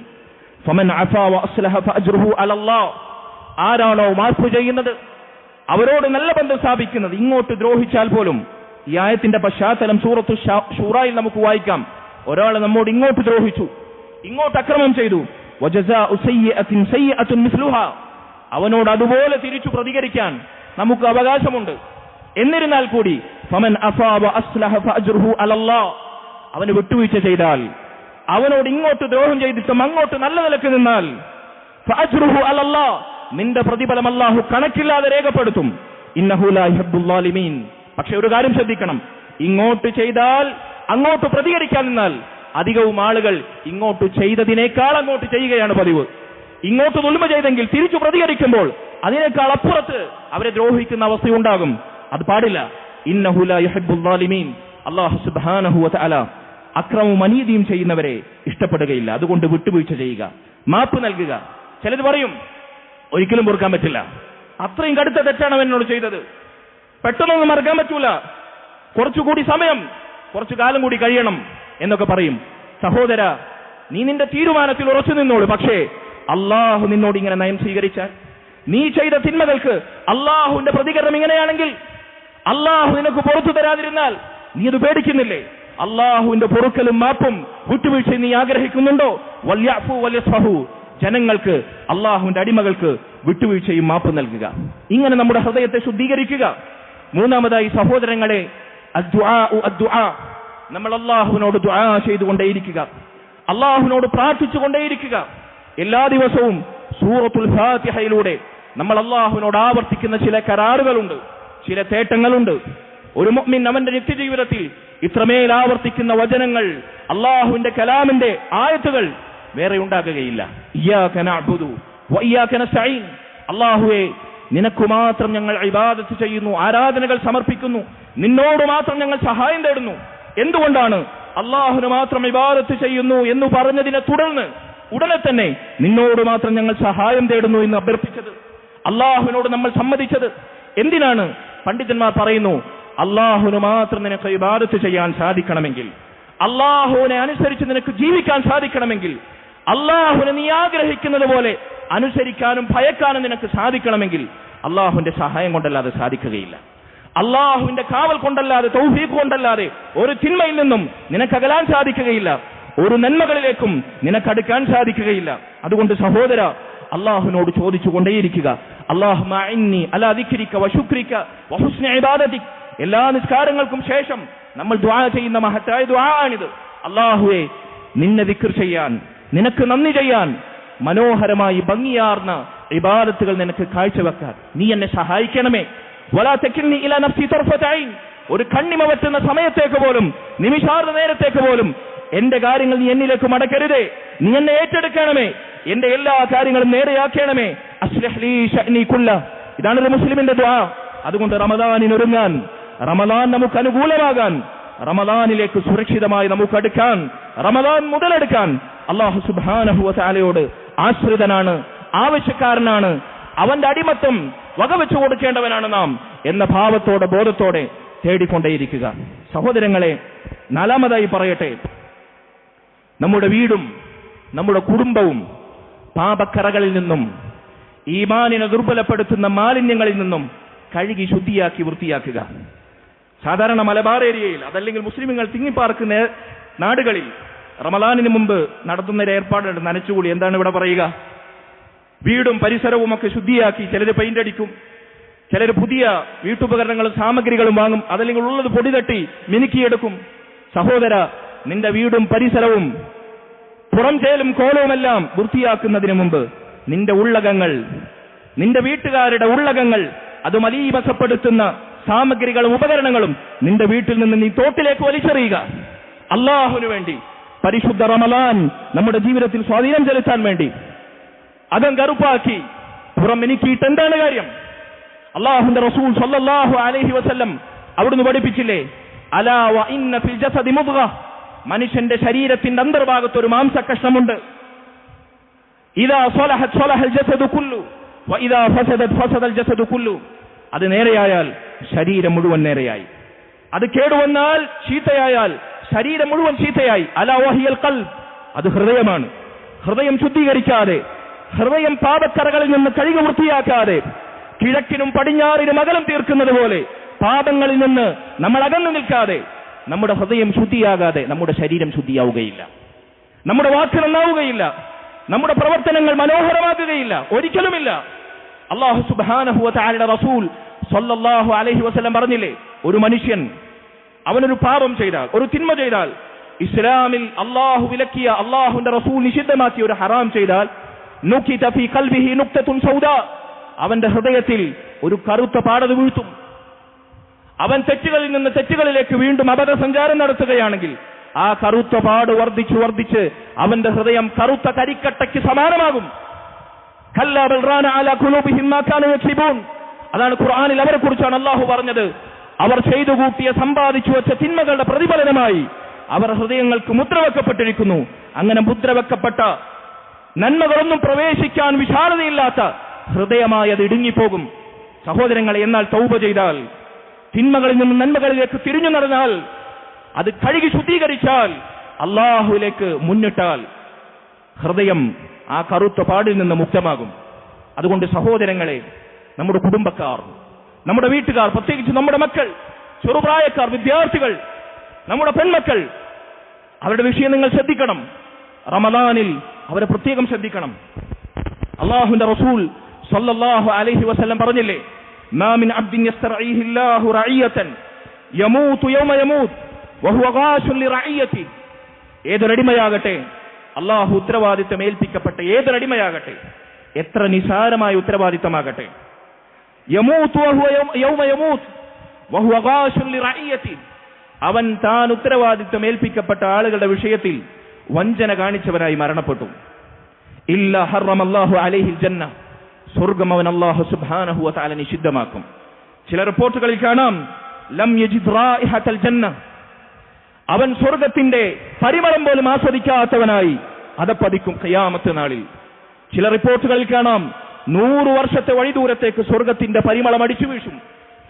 ഫമൻ അഫാ വഅസ്ലഹ ഫഅജ്റുഹു അലല്ലാഹ്, ആരാണോ മാപ്പ് ചെയ്യുന്നത്, അവരോട് നല്ല ബന്ധം സ്ഥാപിക്കുന്നത്, ഇങ്ങോട്ട് ദ്രോഹിച്ചാൽ പോലും, ഈ ആയത്തിന്റെ പശ്ചാത്തലം സൂറത്തു ശൂറായിൽ നമുക്ക് വായിക്കാം. ഒരാൾ നമ്മോട് ഇങ്ങോട്ട് ദ്രോഹിച്ചു, ഇങ്ങോട്ട് അക്രമം ചെയ്തു, വജസാഉ സയ്യിഅത്തിൻ സയ്യിഅത്തുൻ മിസ്ലുഹാ, അവനോട് അതുപോലെ തിരിച്ചു പ്രതികരിക്കാൻ നമുക്ക് അവകാശമുണ്ട്. എന്നിരുന്നാൽ കൂടി ഫമൻ അഫാ വഅസ്ലഹ ഫഅജ്റുഹു അലല്ലാഹ്, അവന് വിട്ടുവീഴ്ച ചെയ്താൽ, അവനോട് ഇങ്ങോട്ട് ദ്രോഹം ചെയ്തിട്ടും അങ്ങോട്ട് നല്ല നിലക്ക് നിന്നാൽ, ഫഅജ്റുഹു അലല്ലാഹ്, നിന്റെ പ്രതിഫലം അല്ലാഹു കണക്കില്ലാതെ രേഖപ്പെടുത്തും. ഇന്നഹു ലാ യുഹിബ്ബുൽ ളാലിമീൻ. പക്ഷെ ഒരു കാര്യം ശ്രദ്ധിക്കണം, ഇങ്ങോട്ട് ചെയ്താൽ അങ്ങോട്ട് പ്രതികരിക്കാൻ നിന്നാൽ അധികവും ആളുകൾ ഇങ്ങോട്ട് ചെയ്തതിനേക്കാൾ അങ്ങോട്ട് ചെയ്യുകയാണ് പതിവ്. ഇങ്ങോട്ട് ദുൽമ ചെയ്തെങ്കിൽ തിരിച്ചു പ്രതികരിക്കുമ്പോൾ അതിനേക്കാൾ അപ്പുറത്ത് അവരെ ദ്രോഹിക്കുന്ന അവസ്ഥയുണ്ടാകും. അത് പാടില്ല. ഇന്നഹു ലാ യുഹിബ്ബുൽ ളാലിമീൻ, അല്ലാഹു സുബ്ഹാനഹു വ തആല അക്രമവും അനീതിയും ചെയ്യുന്നവരെ ഇഷ്ടപ്പെടുകയില്ല. അതുകൊണ്ട് വിട്ടുവീഴ്ച ചെയ്യുക, മാപ്പ് നൽകുക. ചിലത് പറയും, ഒരിക്കലും പൊറുക്കാൻ പറ്റില്ല. അത്രയും കടുത്ത തെറ്റാണ് അവൻ എന്നോട് ചെയ്തത്. പെട്ടെന്നൊന്നും മറക്കാൻ പറ്റൂല, കുറച്ചുകൂടി സമയം, കുറച്ചു കാലം കൂടി കഴിയണം എന്നൊക്കെ പറയും. സഹോദര, നീ നിന്റെ തീരുമാനത്തിൽ ഉറച്ചു നിന്നോളൂ. പക്ഷേ അള്ളാഹു നിന്നോട് ഇങ്ങനെ നയം സ്വീകരിച്ചാൽ, നീ ചെയ്ത തിന്മകൾക്ക് അള്ളാഹുവിന്റെ പ്രതികരണം ഇങ്ങനെയാണെങ്കിൽ, അള്ളാഹു നിനക്ക് പുറത്തു തരാതിരുന്നാൽ നീ അത് പേടിക്കുന്നില്ലേ? അള്ളാഹുവിന്റെ പൊറുക്കലും മാപ്പും വിട്ടുവീഴ്ചയും നീ ആഗ്രഹിക്കുന്നുണ്ടോ? വല്യഅഫു വല്യസ്ഫഹു, ജനങ്ങൾക്ക്, അള്ളാഹുവിന്റെ അടിമകൾക്ക് വിട്ടുവീഴ്ചയും മാപ്പ് നൽകുക. ഇങ്ങനെ നമ്മുടെ ഹൃദയത്തെ ശുദ്ധീകരിക്കുക. മൂന്നാമതായി സഹോദരങ്ങളെ, അദ്ദുആ, നമ്മൾ അള്ളാഹുവിനോട് ദുആ ചെയ്തുകൊണ്ടേയിരിക്കുക, അള്ളാഹുവിനോട് പ്രാർത്ഥിച്ചുകൊണ്ടേയിരിക്കുക. എല്ലാ ദിവസവും സൂറത്തുൽ ഫാത്തിഹയിലൂടെ നമ്മൾ അള്ളാഹുവിനോട് ആവർത്തിക്കുന്ന ചില കരാറുകളുണ്ട്, ചില തേട്ടങ്ങളുണ്ട്. ഒരു മുഅ്മിൻ അവന്റെ നിത്യജീവിതത്തിൽ ഇത്രമേൽ ആവർത്തിക്കുന്ന വചനങ്ങൾ, അള്ളാഹുവിന്റെ കലാമിന്റെ ആയത്തുകൾ വേറെ ഉണ്ടാകുകയില്ല. ഇയ്യാക നഅ്ബുദു വ ഇയ്യാക നസ്തഈൻ, അള്ളാഹുവേ നിനക്കു മാത്രം ഞങ്ങൾ ഇബാദത്ത് ചെയ്യുന്നു, ആരാധനകൾ സമർപ്പിക്കുന്നു, നിന്നോട് മാത്രം ഞങ്ങൾ സഹായം തേടുന്നു. എന്തുകൊണ്ടാണ് അള്ളാഹുവിന് മാത്രം ഇബാദത്ത് ചെയ്യുന്നു എന്ന് പറഞ്ഞതിനെ തുടർന്ന് ഉടനെ തന്നെ നിന്നോട് മാത്രം ഞങ്ങൾ സഹായം തേടുന്നു എന്ന് അഭ്യർത്ഥിച്ചത്, അള്ളാഹുവിനോട് നമ്മൾ സമ്മതിച്ചത് എന്തിനാണ്? പണ്ഡിതന്മാർ പറയുന്നു, അള്ളാഹുവിന് മാത്രം നിനക്ക് ഇബാദത്ത് ചെയ്യാൻ സാധിക്കണമെങ്കിൽ, അള്ളാഹുവിനെ അനുസരിച്ച് നിനക്ക് ജീവിക്കാൻ സാധിക്കണമെങ്കിൽ, അള്ളാഹുവിനെ നീ ആഗ്രഹിക്കുന്നത് പോലെ അനുസരിക്കാനും ഭയക്കാനും നിനക്ക് സാധിക്കണമെങ്കിൽ അള്ളാഹുവിന്റെ സഹായം കൊണ്ടല്ലാതെ സാധിക്കുകയില്ല. അള്ളാഹുവിന്റെ കാവൽ കൊണ്ടല്ലാതെ, തൗഫീഖ് കൊണ്ടല്ലാതെ ഒരു തിന്മയിൽ നിന്നും നിനക്കകലാൻ സാധിക്കുകയില്ല, ഒരു നന്മകളിലേക്കും നിനക്കടുക്കാൻ സാധിക്കുകയില്ല. അതുകൊണ്ട് സഹോദര, അള്ളാഹുവിനോട് ചോദിച്ചുകൊണ്ടേയിരിക്കുക, അല്ലാഹുമ്മ അഇന്നി അലാ ദിക്രിക വശുക്രിക വഹുസ്നി ഇബാദതിക്. എല്ലാ നിസ്കാരങ്ങൾക്കും ശേഷം നമ്മൾ ദുആ ചെയ്യുന്ന മഹത്തായ ദുആ ആണിത്. അല്ലാഹുവേ, നിന്നെ ദിക്ർ ചെയ്യാൻ, നിനക്ക് നന്ദി ചെയ്യാൻ, മനോഹരമായി ഭംഗിയാർന്ന ഇബാദത്തുകൾ നിനക്ക് കാഴ്ചവെക്കാൻ നീ എന്നെ സഹായിക്കണമേ. വലാ തകിൽനി ഇലാ നഫ്സി തർഫത ഐൻ, ഒരു കണ്ണിമ വറ്റുന്ന സമയത്തേക്ക് പോലും, നിമിഷാർദ്ധ നേരത്തേക്ക് പോലും എന്റെ കാര്യങ്ങൾ നീ എന്നിലേക്ക് മടക്കരുതേ. നീ എന്നെ ഏറ്റെടുക്കണമേ, എന്റെ എല്ലാ കാര്യങ്ങളും നേരെയാക്കണമേ. അസ്ലിഹ് ലീ ശഅനി കുല്ല, ഇതാണ് ഒരു മുസ്ലിമിന്റെ ദുആ. അതുകൊണ്ട് റമദാനിനൊരുങ്ങാൻ, റമദാൻ നമുക്ക് അനുകൂലമാകാൻ, റമദാനിലേക്ക് സുരക്ഷിതമായി നമുക്ക് അടുക്കാൻ, റമദാൻ മുതലെടുക്കാൻ അല്ലാഹു സുബ്ഹാനഹു വ തആലയോട് ആശ്രിതനാണ്, ആവശ്യക്കാരനാണ്, അവന്റെ അടിമത്തം വകവെച്ചു കൊടുക്കേണ്ടവനാണ് നാം എന്ന ഭാവത്തോടെ, ബോധത്തോടെ തേടിക്കൊണ്ടേയിരിക്കുക. സഹോദരങ്ങളെ, നാലാമതായി പറയട്ടെ, നമ്മുടെ വീടും നമ്മുടെ കുടുംബവും പാപക്കറകളിൽ നിന്നും, ഈമാനിനെ ദുർബലപ്പെടുത്തുന്ന മാലിന്യങ്ങളിൽ നിന്നും കഴുകി ശുദ്ധിയാക്കി വൃത്തിയാക്കുക. സാധാരണ മലബാർ ഏരിയയിൽ, അതല്ലെങ്കിൽ മുസ്ലിമുകൾ തിങ്ങിപ്പാർക്കുന്ന നാടുകളിൽ റമദാനിന് മുമ്പ് നടത്തുന്ന ഒരു ഏർപ്പാടുണ്ട്, നനച്ചുകൂടി. എന്താണ് ഇവിടെ പറയുക? വീടും പരിസരവും ഒക്കെ ശുദ്ധിയാക്കി, ചിലർ പെയിന്റ് അടിക്കും, ചിലർ പുതിയ വീട്ടുപകരണങ്ങളും സാമഗ്രികളും വാങ്ങും, അതല്ലെങ്കിൽ ഉള്ളത് പൊടി തട്ടി മിനുക്കിയെടുക്കും. സഹോദര, നിന്റെ വീടും പരിസരവും പുറം ചേലും കോലവുമെല്ലാം വൃത്തിയാക്കുന്നതിന് മുമ്പ് നിന്റെ ഉള്ളകങ്ങൾ, നിന്റെ വീട്ടുകാരുടെ ഉള്ളകങ്ങൾ, അത് മലീമസപ്പെടുത്തുന്ന സാമഗ്രികളും ഉപകരണങ്ങളും നിന്റെ വീട്ടിൽ നിന്ന് നീ തോട്ടിലേക്ക് വലിച്ചെറിയുക. അല്ലാഹുവിന് വേണ്ടി പരിശുദ്ധ റമദാൻ നമ്മുടെ ജീവിതത്തിൽ സ്വാധീനം ചെലുത്താൻ വേണ്ടി അകം കറുപ്പാക്കി പുറം മിനുക്കിയിട്ട് എന്താണ് കാര്യം? അല്ലാഹുവിന്റെ റസൂൽ സ്വല്ലല്ലാഹു അലൈഹി വസല്ലം അവിടുന്ന് പഠിപ്പിച്ചില്ലേ, അലാ വ ഇന്ന ഫിൽ ജസദി മുദ്ഗ, മനുഷ്യന്റെ ശരീരത്തിന്റെ അന്തർഭാഗത്ത് ഒരു മാംസകഷ്ണമുണ്ട്. ഇദാ സ്വലഹത് സ്വലഹൽ ജസദു കുല്ലു വ ഇദാ ഫസദത് ഫസദൽ ജസദു കുല്ലു. അത് നേരെയായാൽ ശരീരം മുഴുവൻ നേരെയായി, അത് കേടുവന്നാൽ, ചീത്തയായാൽ ശരീരം മുഴുവൻ ചീത്തയായി. അലാ വഹിയൽ ഖൽബ്, അത് ഹൃദയമാണ്. ഹൃദയം ശുദ്ധീകരിക്കാതെ, ഹൃദയം പാപക്കറകളിൽ നിന്ന് കഴുകി വൃത്തിയാക്കാതെ, കിഴക്കിനും പടിഞ്ഞാറിനും അകലം തീർക്കുന്നത് പോലെ പാപങ്ങളിൽ നിന്ന് നമ്മൾ അകന്നു നിൽക്കാതെ, നമ്മുടെ ഹൃദയം ശുദ്ധിയാകാതെ നമ്മുടെ ശരീരം ശുദ്ധിയാവുകയില്ല, നമ്മുടെ വാക്ക് നന്നാവുകയില്ല, നമ്മുടെ പ്രവർത്തനങ്ങൾ മനോഹരമാകുകയില്ല, ഒരിക്കലുമില്ല. അല്ലാഹു സുബ്ഹാനഹു വ തആലയുടെ റസൂൽ സ്വല്ലല്ലാഹു അലൈഹി വസല്ലം പറഞ്ഞില്ലേ, ഒരു മനുഷ്യൻ അവനൊരു പാപം ചെയ്താൽ, ഒരു തിന്മ ചെയ്താൽ, ഇസ്ലാമിൽ അല്ലാഹു വിലക്കിയ, അല്ലാഹുവിന്റെ റസൂൽ നിഷിദ്ധമാക്കിയ ഒരു ഹറാം ചെയ്താൽ, നുകിത ഫീ ഖൽബിഹി നുക്തത്തുൻ സൗദാ, അവന്റെ ഹൃദയത്തിൽ ഒരു കറുത്ത പാടത് വീഴ്ത്തും. അവൻ തെറ്റുകളിൽ നിന്ന് തെറ്റുകളിലേക്ക് വീണ്ടും അബദ്ധസഞ്ചാരം നടത്തുകയാണെങ്കിൽ ആ കറുത്ത പാട് വർദ്ധിച്ചു വർദ്ധിച്ച് അവന്റെ ഹൃദയം കറുത്ത കരിക്കട്ടയ്ക്ക് സമാനമാകും. കല്ലാ ബൽ റാന അലാ ഖുലൂബിഹിം മാ കാനൂ യക്സിബൂൻ. അതാണ് ഖുർആനിൽ അവരെ കുറിച്ചാണ് അല്ലാഹു പറഞ്ഞത്. അവർ ചെയ്തു കൂട്ടിയ, സമ്പാദിച്ചു വെച്ച തിന്മകളുടെ പ്രതിഫലനമായി അവർ ഹൃദയങ്ങൾക്ക് മുദ്രവെക്കപ്പെട്ടിരിക്കുന്നു. അങ്ങനെ മുദ്രവെക്കപ്പെട്ട, നന്മകളൊന്നും പ്രവേശിക്കാൻ വിശാലതയില്ലാത്ത ഹൃദയമായി അത് ഇടുങ്ങിപ്പോകും. സഹോദരങ്ങളെ, എന്നാൽ തൗബ ചെയ്താൽ, തിന്മകളിൽ നിന്ന് നന്മകളിലേക്ക് തിരിഞ്ഞു നടന്നാൽ, അത് കഴുകി ശുദ്ധീകരിച്ചാൽ, അള്ളാഹുവിലേക്ക് മുന്നിട്ടാൽ ഹൃദയം ആ കറുത്ത പാടിൽ നിന്ന് മുക്തമാകും. അതുകൊണ്ട് സഹോദരങ്ങളെ, നമ്മുടെ കുടുംബക്കാർ, നമ്മുടെ വീട്ടുകാർ, പ്രത്യേകിച്ച് നമ്മുടെ മക്കൾ, ചെറുപ്രായക്കാർ, വിദ്യാർത്ഥികൾ, നമ്മുടെ പെൺമക്കൾ, അവരുടെ വിഷയം നിങ്ങൾ ശ്രദ്ധിക്കണം. റമദാനിൽ അവരെ പ്രത്യേകം ശ്രദ്ധിക്കണം. അല്ലാഹുവിന്റെ റസൂൽ സല്ലല്ലാഹു അലൈഹി വസല്ലം പറഞ്ഞില്ലേ, മാ മിൻ അബ്ദിൻ യസ്തറഈഹി അല്ലാഹു റഈയതൻ യമൂതു യൗമ യമൂത് വഹുവ ഗാശുൻ ലിറഈയതി. ഏതൊരടിമയാകട്ടെ, അല്ലാഹു ഉത്തരവാദിത്തം ഏൽപ്പിക്കപ്പെട്ട ഏതൊരടിമയാകട്ടെ, എത്ര നിസാരമായ ഉത്തരവാദിത്തമാകട്ടെ, യമൂതു വഹുവ യൗമ യമൂത് വഹുവ ഗാശുൻ ലിറഈയതി, അവൻ താൻ ഉത്തരവാദിത്തം ഏൽപ്പിക്കപ്പെട്ട ആളുകളുടെ വിഷയത്തിൽ വഞ്ചന കാണിച്ചവനായി മരണപ്പെട്ടു. ഇല്ല ഹറമല്ലാഹു അലൈഹിൽ ജന്ന, സ്വർഗ്ഗം അവൻ അല്ലാഹു സുബ്ഹാനഹു വ തആല നിഷിദ്ധമാക്കും. ചില റിപ്പോർട്ടുകളിൽ കാണാം, ലം യജിദ് റായിഹത്തൽ ജന്ന, അവൻ സ്വർഗ്ഗത്തിന്റെ പരിമളം പോലും ആസ്വദിക്കാത്തവനായി അതപ്പതിക്കും ഖിയാമത്ത് നാളിൽ. ചില റിപ്പോർട്ടുകളിൽ കാണാം 100 വർഷത്തെ വഴിദൂരത്തേക്ക് സ്വർഗ്ഗത്തിന്റെ പരിമളം അടിച്ചു വീശും.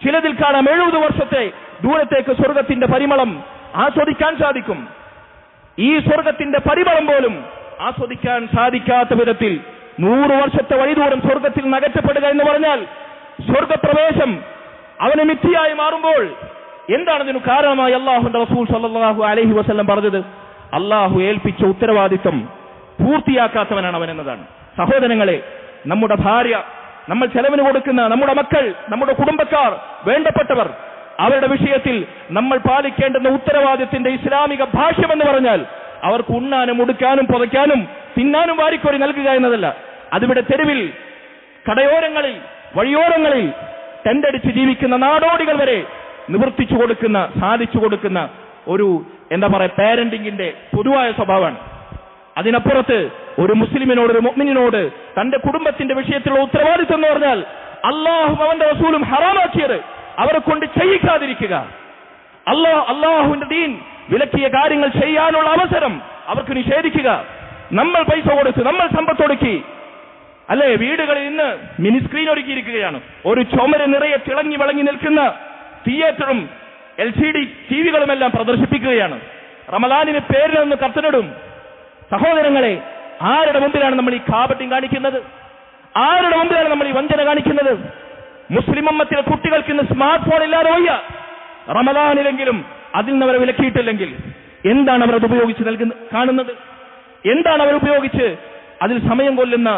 ചിലതിൽ കാണാം 70 വർഷത്തെ ദൂരത്തേക്ക് സ്വർഗ്ഗത്തിന്റെ പരിമളം ആസ്വദിക്കാൻ സാധിക്കും. ഈ സ്വർഗ്ഗത്തിന്റെ പരിമളം പോലും ആസ്വദിക്കാൻ സാധിക്കാത്ത വിധത്തിൽ 100 വർഷത്തെ വഴിദൂരം സ്വർഗ്ഗത്തിൽ നകറ്റപ്പെടുക എന്ന് പറഞ്ഞാൽ, സ്വർഗ്ഗപ്രവേശം അവന് മിഥ്യയായി മാറുമ്പോൾ എന്താണ് ഇതിനു കാരണമായി അല്ലാഹുവിന്റെ റസൂൽ സല്ലല്ലാഹു അലൈഹി വസല്ലം പറഞ്ഞത്? അല്ലാഹു ഏൽപ്പിച്ച ഉത്തരവാദിത്വം പൂർത്തിയാക്കാത്തവനാണ് അവൻ എന്നതാണ്. സഹോദരങ്ങളെ, നമ്മുടെ ഭാര്യ, നമ്മൾ ചെലവിന് കൊടുക്കുന്ന നമ്മുടെ മക്കൾ, നമ്മുടെ കുടുംബക്കാർ, വേണ്ടപ്പെട്ടവർ, അവരുടെ വിഷയത്തിൽ നമ്മൾ പാലിക്കേണ്ടുന്ന ഉത്തരവാദിത്തത്തിന്റെ ഇസ്ലാമിക ഭാഷ്യമെന്ന് പറഞ്ഞാൽ അവർക്ക് ഉണ്ണാനും ഉടുക്കാനും പുതയ്ക്കാനും തിന്നാനും വാരിക്കോരി നൽകുക എന്നതല്ല. അതിവിടെ തെരുവിൽ, കടയോരങ്ങളിൽ, വഴിയോരങ്ങളിൽ ടെന്റടിച്ച് ജീവിക്കുന്ന നാടോടികൾ വരെ നിവർത്തിച്ചു കൊടുക്കുന്ന, സാധിച്ചു കൊടുക്കുന്ന ഒരു പാരന്റിങ്ങിന്റെ പൊതുവായ സ്വഭാവമാണ്. അതിനപ്പുറത്ത് ഒരു മുസ്ലിമിനോട്, ഒരു മുഅ്മിനിനോട് തന്റെ കുടുംബത്തിന്റെ വിഷയത്തിലുള്ള ഉത്തരവാദിത്വം എന്ന് പറഞ്ഞാൽ അല്ലാഹു അവന്റെ റസൂലും ഹറാമാക്കിയത് അവരെ കൊണ്ട് ചെയ്യിക്കാതിരിക്കുക. അല്ലാഹുവിന്റെ ദീൻ വിലക്കിയ കാര്യങ്ങൾ ചെയ്യാനുള്ള അവസരം അവർക്ക് നിഷേധിക്കുക. നമ്മൾ പൈസ കൊടുത്ത്, നമ്മൾ സമ്പത്തൊടുക്കി, അല്ലെ, വീടുകളിൽ ഇന്ന് മിനി സ്ക്രീൻ ഒരുക്കിയിരിക്കുകയാണ്. ഒരു ചുമര് നിറയെ തിളങ്ങി വിളങ്ങി നിൽക്കുന്ന തിയേറ്ററും LCD ടിവികളുമെല്ലാം പ്രദർശിപ്പിക്കുകയാണ്. റമദാനിന് പേരിൽ നിന്ന് കർത്തനിടും. സഹോദരങ്ങളെ, ആരുടെ മുമ്പിലാണ് നമ്മൾ ഈ കാപട്യം കാണിക്കുന്നത്? ആരുടെ മുമ്പിലാണ് നമ്മൾ ഈ വഞ്ചന കാണിക്കുന്നത്? മുസ്ലിം ഉമ്മത്തിലെ കുട്ടികൾക്ക് ഇന്ന് സ്മാർട്ട് ഫോൺ ഇല്ലാതെ വയ്യ. റമദാനിലെങ്കിലും അതിൽ നിന്ന് അവരെ വിലക്കിയിട്ടില്ലെങ്കിൽ എന്താണ് അവർ അത് ഉപയോഗിച്ച് കാണുന്നത്? എന്താണ് അവർ ഉപയോഗിച്ച് അതിൽ സമയം കൊല്ലുന്ന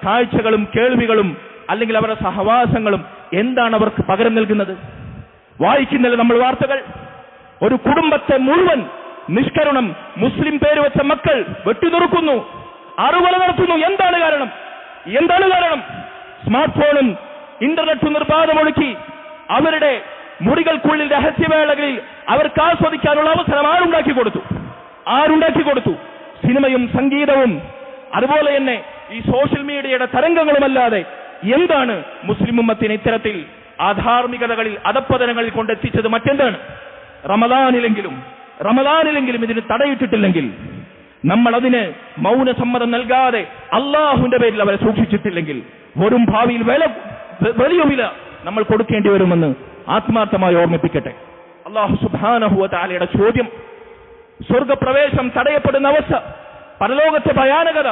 കാഴ്ചകളും കേൾവികളും അല്ലെങ്കിൽ അവരുടെ സഹവാസങ്ങളും എന്താണ് അവർക്ക് പകരം നൽകുന്നത്? വായിക്കുന്നില്ല നമ്മൾ വാർത്തകൾ. ഒരു കുടുംബത്തെ മുഴുവൻ നിഷ്കരുണം മുസ്ലിം പേര് വെച്ച മക്കൾ വെട്ടിനുറുക്കുന്നു, അറുകൊല നടത്തുന്നു. എന്താണ് കാരണം? എന്താണ് കാരണം? സ്മാർട്ട് ഫോണും ഇന്റർനെറ്റും നിർബാധമൊഴുക്കി അവരുടെ മുറികൾക്കുള്ളിൽ രഹസ്യവേളകളിൽ അവർക്ക് ആസ്വദിക്കാനുള്ള അവസരം ആരുണ്ടാക്കി കൊടുത്തു? സിനിമയും സംഗീതവും അതുപോലെ തന്നെ ഈ സോഷ്യൽ മീഡിയയുടെ തരംഗങ്ങളുമല്ലാതെ എന്താണ് മുസ്ലിം ഉമ്മത്തിനെ ഇത്തരത്തിൽ ആധാർമികതകളിൽ, അധപ്പതനങ്ങളിൽ കൊണ്ടെത്തിച്ചത്? മറ്റെന്താണ്? റമദാനിലെങ്കിലും ഇതിന് തടയിട്ടിട്ടില്ലെങ്കിൽ, നമ്മൾ അതിന് മൗനസമ്മതം നൽകാതെ അള്ളാഹുവിന്റെ പേരിൽ അവരെ സൂക്ഷിച്ചിട്ടില്ലെങ്കിൽ വരും ഭാവിയിൽ വലിയ വില നമ്മൾ കൊടുക്കേണ്ടി വരുമെന്ന് ആത്മാർത്ഥമായി ഓർമ്മിപ്പിക്കട്ടെ. അല്ലാഹു സുബ്ഹാനഹു വ തആലയുടെ ചോദ്യം, സ്വർഗപ്രവേശം തടയപ്പെടുന്ന അവസ്ഥ, പരലോകത്തെ ഭയാനകത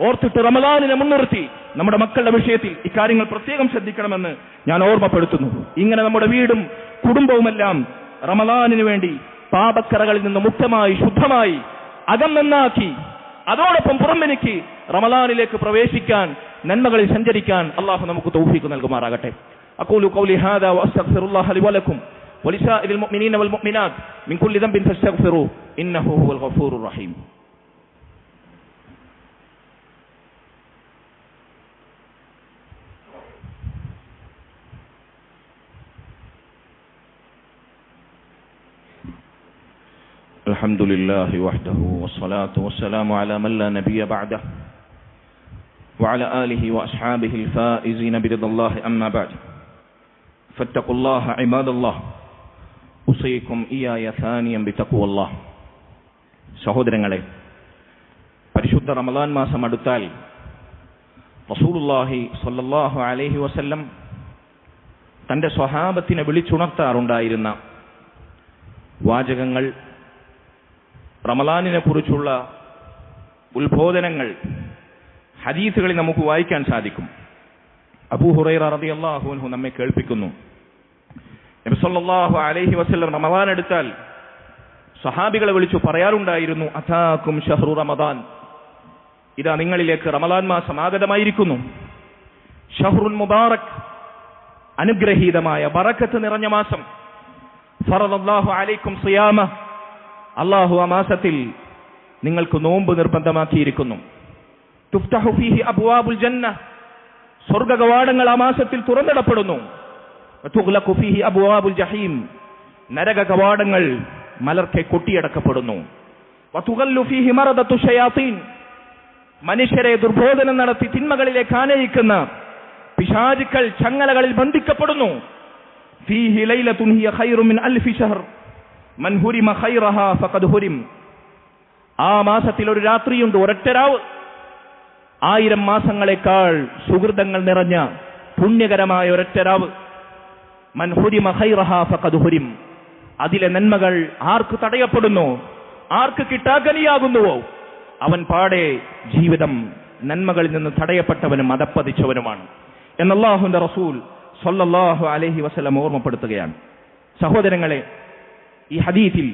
ഓർത്തിട്ട് റമദാനിനെ മുൻനിർത്തി നമ്മുടെ മക്കളുടെ വിഷയത്തിൽ ഇക്കാര്യങ്ങൾ പ്രത്യേകം ശ്രദ്ധിക്കണമെന്ന് ഞാൻ ഓർമ്മപ്പെടുത്തുന്നു. ഇങ്ങനെ നമ്മുടെ വീടും കുടുംബവുമെല്ലാം റമദാനിനു വേണ്ടി പാപക്കറകളിൽ നിന്ന് മുക്തമായി, ശുദ്ധമായി, അകം നന്നാക്കി, അതോടൊപ്പം പുറമെനിക്ക് റമദാനിലേക്ക് പ്രവേശിക്കാൻ, നന്മകളിൽ സഞ്ചരിക്കാൻ അല്ലാഹു നമുക്ക് തൗഫീഖ് നൽകുമാറാകട്ടെ. അഖൂലു ഖൗലി ഹാദാ വഅസ്തഗ്ഫിറുല്ലാഹ ലി വലക്കും വലിസാഇരിൽ മുഅ്മിനീന വൽ മുഅ്മിനാത്ത് മിൻ കുല്ലി ദംബിൻ ഫസ്തഗ്ഫിറൂഹു ഇന്നഹു ഹുവൽ ഗഫൂറുർ റഹീം. الحمد لله وحده والصلاة والسلام على من لا نبي بعده وعلى آله وأصحابه الفائزين برضا الله أما بعد فاتقوا الله عباد الله أوصيكم إياي ثانيا بتقوى الله. സഹോദരങ്ങളെ, പരിശുദ്ധ റമദാൻ മാസം അടുത്താൽ റസൂലുള്ളാഹി സ്വല്ലല്ലാഹു അലൈഹി വസല്ലം തന്റെ സ്വഹാബത്തിനെ വിളിച്ചുണർത്താറുണ്ടായിരുന്ന വാചകങ്ങൾ, റമളാനിനെ കുറിച്ചുള്ള ഉത്ബോധനങ്ങൾ ഹദീസുകളിൽ നമുക്ക് വായിക്കാൻ സാധിക്കും. അബൂ ഹുറൈറ റളിയല്ലാഹു അൻഹു നമ്മെ കേൾപ്പിക്കുന്നു, നബി സല്ലല്ലാഹു അലൈഹി വസല്ലം റമളാൻ എടുത്താൽ സ്വഹാബികളെ വിളിച്ചു പറയാറുണ്ടായിരുന്നു, അതാകും ഷഹ്റു റമദാൻ, ഇതാ നിങ്ങളിലേക്ക് റമളാൻ മാസം ആഗതമായിരിക്കുന്നു. ഷഹ്റുൻ മുബാറക്, അനുഗ്രഹീതമായ ബറക്കത്ത് നിറഞ്ഞ മാസം. ഫറദല്ലാഹു അലൈക്കും സിയാമ, അല്ലാഹു ആ മാസത്തിൽ നിങ്ങൾക്ക് നോമ്പ് നിർബന്ധമാക്കിയിരിക്കുന്നു. തുഫ്തഹു ഫീഹി അബ്വാബുൽ ജന്ന, സ്വർഗ്ഗ കവാടങ്ങൾ ആ മാസത്തിൽ തുറന്നിടപ്പെടുന്നു. വതുഗ്ലഖു ഫീഹി അബ്വാബുൽ ജഹീം, നരക കവാടങ്ങൾ മലർക്കെ കൊട്ടിയടക്കപ്പെടുന്നു. വതുഗല്ലു ഫീഹി മറദത്തു ശയാത്തീൻ, മനുഷ്യരെ ദുർബോധനം നടത്തി തിന്മകളിലേക്ക് ആനയിക്കുന്ന പിശാചുക്കൾ ചങ്ങലകളിൽ ബന്ധിക്കപ്പെടുന്നു. ഫീഹി ലൈലത്തുൻ ഹിയ ഖൈറു മിൻ അൽഫി ശഹർ മൻ ഹുരിമ ഖൈറഹാ ഫഖദ് ഹുരിം, ആ മാസത്തിൽ ഒരു രാത്രിയുണ്ട്, ഒരൊറ്റ രാവ് 1000 മാസങ്ങളെക്കാൾ സുഹൃതങ്ങൾ നിറഞ്ഞ പുണ്യകരമായ ഒരൊറ്റ രാവ്. മൻ ഹുരിമ ഖൈറഹാ ഫഖദ് ഹുരിം, അതിലെ നന്മകൾ ആർക്ക് തടയപ്പെടുന്നു, ആർക്ക് കിട്ടാക്കനിയാകുന്നുവോ അവൻ പാടെ ജീവിതം നന്മകളിൽ നിന്ന് തടയപ്പെട്ടവനും അതപ്പതിച്ചവനുമാണ് എന്ന് അല്ലാഹുവിന്റെ റസൂൽ സ്വല്ലല്ലാഹു അലൈഹി വസല്ലം ഓർമ്മപ്പെടുത്തുകയാണ്. സഹോദരങ്ങളെ, ഈ ഹദീസിൽ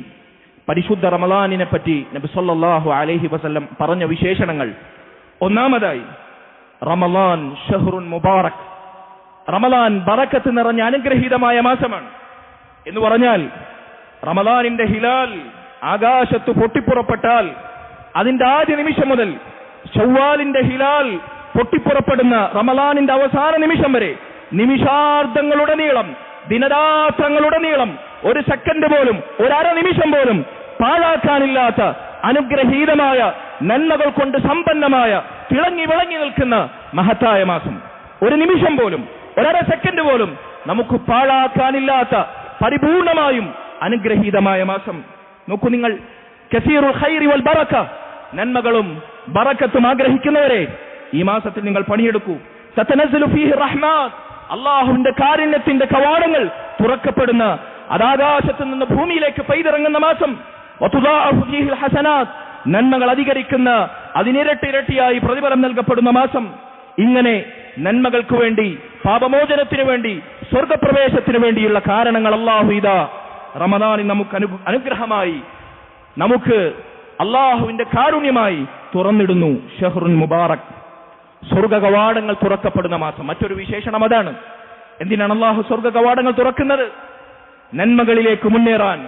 പരിശുദ്ധ റമളാനിനെ പറ്റി നബി സല്ലല്ലാഹു അലൈഹി വസല്ലം പറഞ്ഞ വിശേഷണങ്ങൾ, ഒന്നാമതായി റമളാൻ ഷഹ്റുൻ മുബാറക്, റമളാൻ ബറക്കത്ത് നിറഞ്ഞ അനുഗ്രഹീതമായ മാസമാണ് എന്ന് പറഞ്ഞാൽ റമളാനിന്റെ ഹിലാൽ ആകാശത്ത് പൊട്ടിപ്പുറപ്പെട്ടാൽ അതിന്റെ ആദ്യ നിമിഷം മുതൽ ശവ്വാലിന്റെ ഹിലാൽ പൊട്ടിപ്പുറപ്പെടുന്ന റമളാനിന്റെ അവസാന നിമിഷം വരെ നിമിഷാർദ്ധങ്ങളുടനീളം, ദിനരാത്രങ്ങളുടനീളം, ഒരു സെക്കൻഡ് പോലും, ഒരര നിമിഷം പോലും പാഴാക്കാനില്ലാത്ത അനുഗ്രഹീതമായ നന്മകൾ കൊണ്ട് സമ്പന്നമായ തിളങ്ങി വിളങ്ങി നിൽക്കുന്ന മഹത്തായ മാസം. ഒരു നിമിഷം പോലും, ഒരര സെക്കൻഡ് പോലും നമുക്ക് പാഴാക്കാനില്ലാത്ത പരിപൂർണമായും അനുഗ്രഹീതമായ മാസം. നോക്കൂ നിങ്ങൾ, കസീറുൽ ഖൈറി വൽ ബറക, നന്മകളും ബറക്കത്തും ആഗ്രഹിക്കുന്നവരെ ഈ മാസത്തിൽ നിങ്ങൾ പണിയെടുക്കൂ. തതനസ്സലു ഫീഹി റഹ്മാത്ത്, അല്ലാഹുവിന്റെ കാരുണ്യത്തിന്റെ കവാടങ്ങൾ തുറക്കപ്പെടുന്ന, അതാകാശത്ത് നിന്ന് ഭൂമിയിലേക്ക് പെയ്തിറങ്ങുന്ന മാസം. വതുദാഅഫു ഫീഹിൽ ഹസനാത്ത്, നന്മകൾ അധികരിക്കുന്ന, അതിനിരട്ടിരട്ടിയായി പ്രതിഫലം നൽകപ്പെടുന്ന മാസം. ഇങ്ങനെ നന്മകൾക്ക് വേണ്ടി, പാപമോചനത്തിനു വേണ്ടി, സ്വർഗപ്രവേശത്തിനു വേണ്ടിയുള്ള കാരണങ്ങൾ അല്ലാഹു ഇതാ റമദാനിൽ നമുക്ക് അനുഗ്രഹമായി, നമുക്ക് അല്ലാഹുവിന്റെ കാരുണ്യമായി തുറന്നിടുന്നു. ഷഹ്റുൻ മുബാറക്, സ്വർഗ കവാടങ്ങൾ തുറക്കപ്പെടുന്ന മാസം. മറ്റൊരു വിശേഷണം അതാണ്. എന്തിനാണ് അല്ലാഹു സ്വർഗ കവാടങ്ങൾ തുറക്കുന്നത്? നന്മകളിലേക്ക് മുന്നേറാൻ,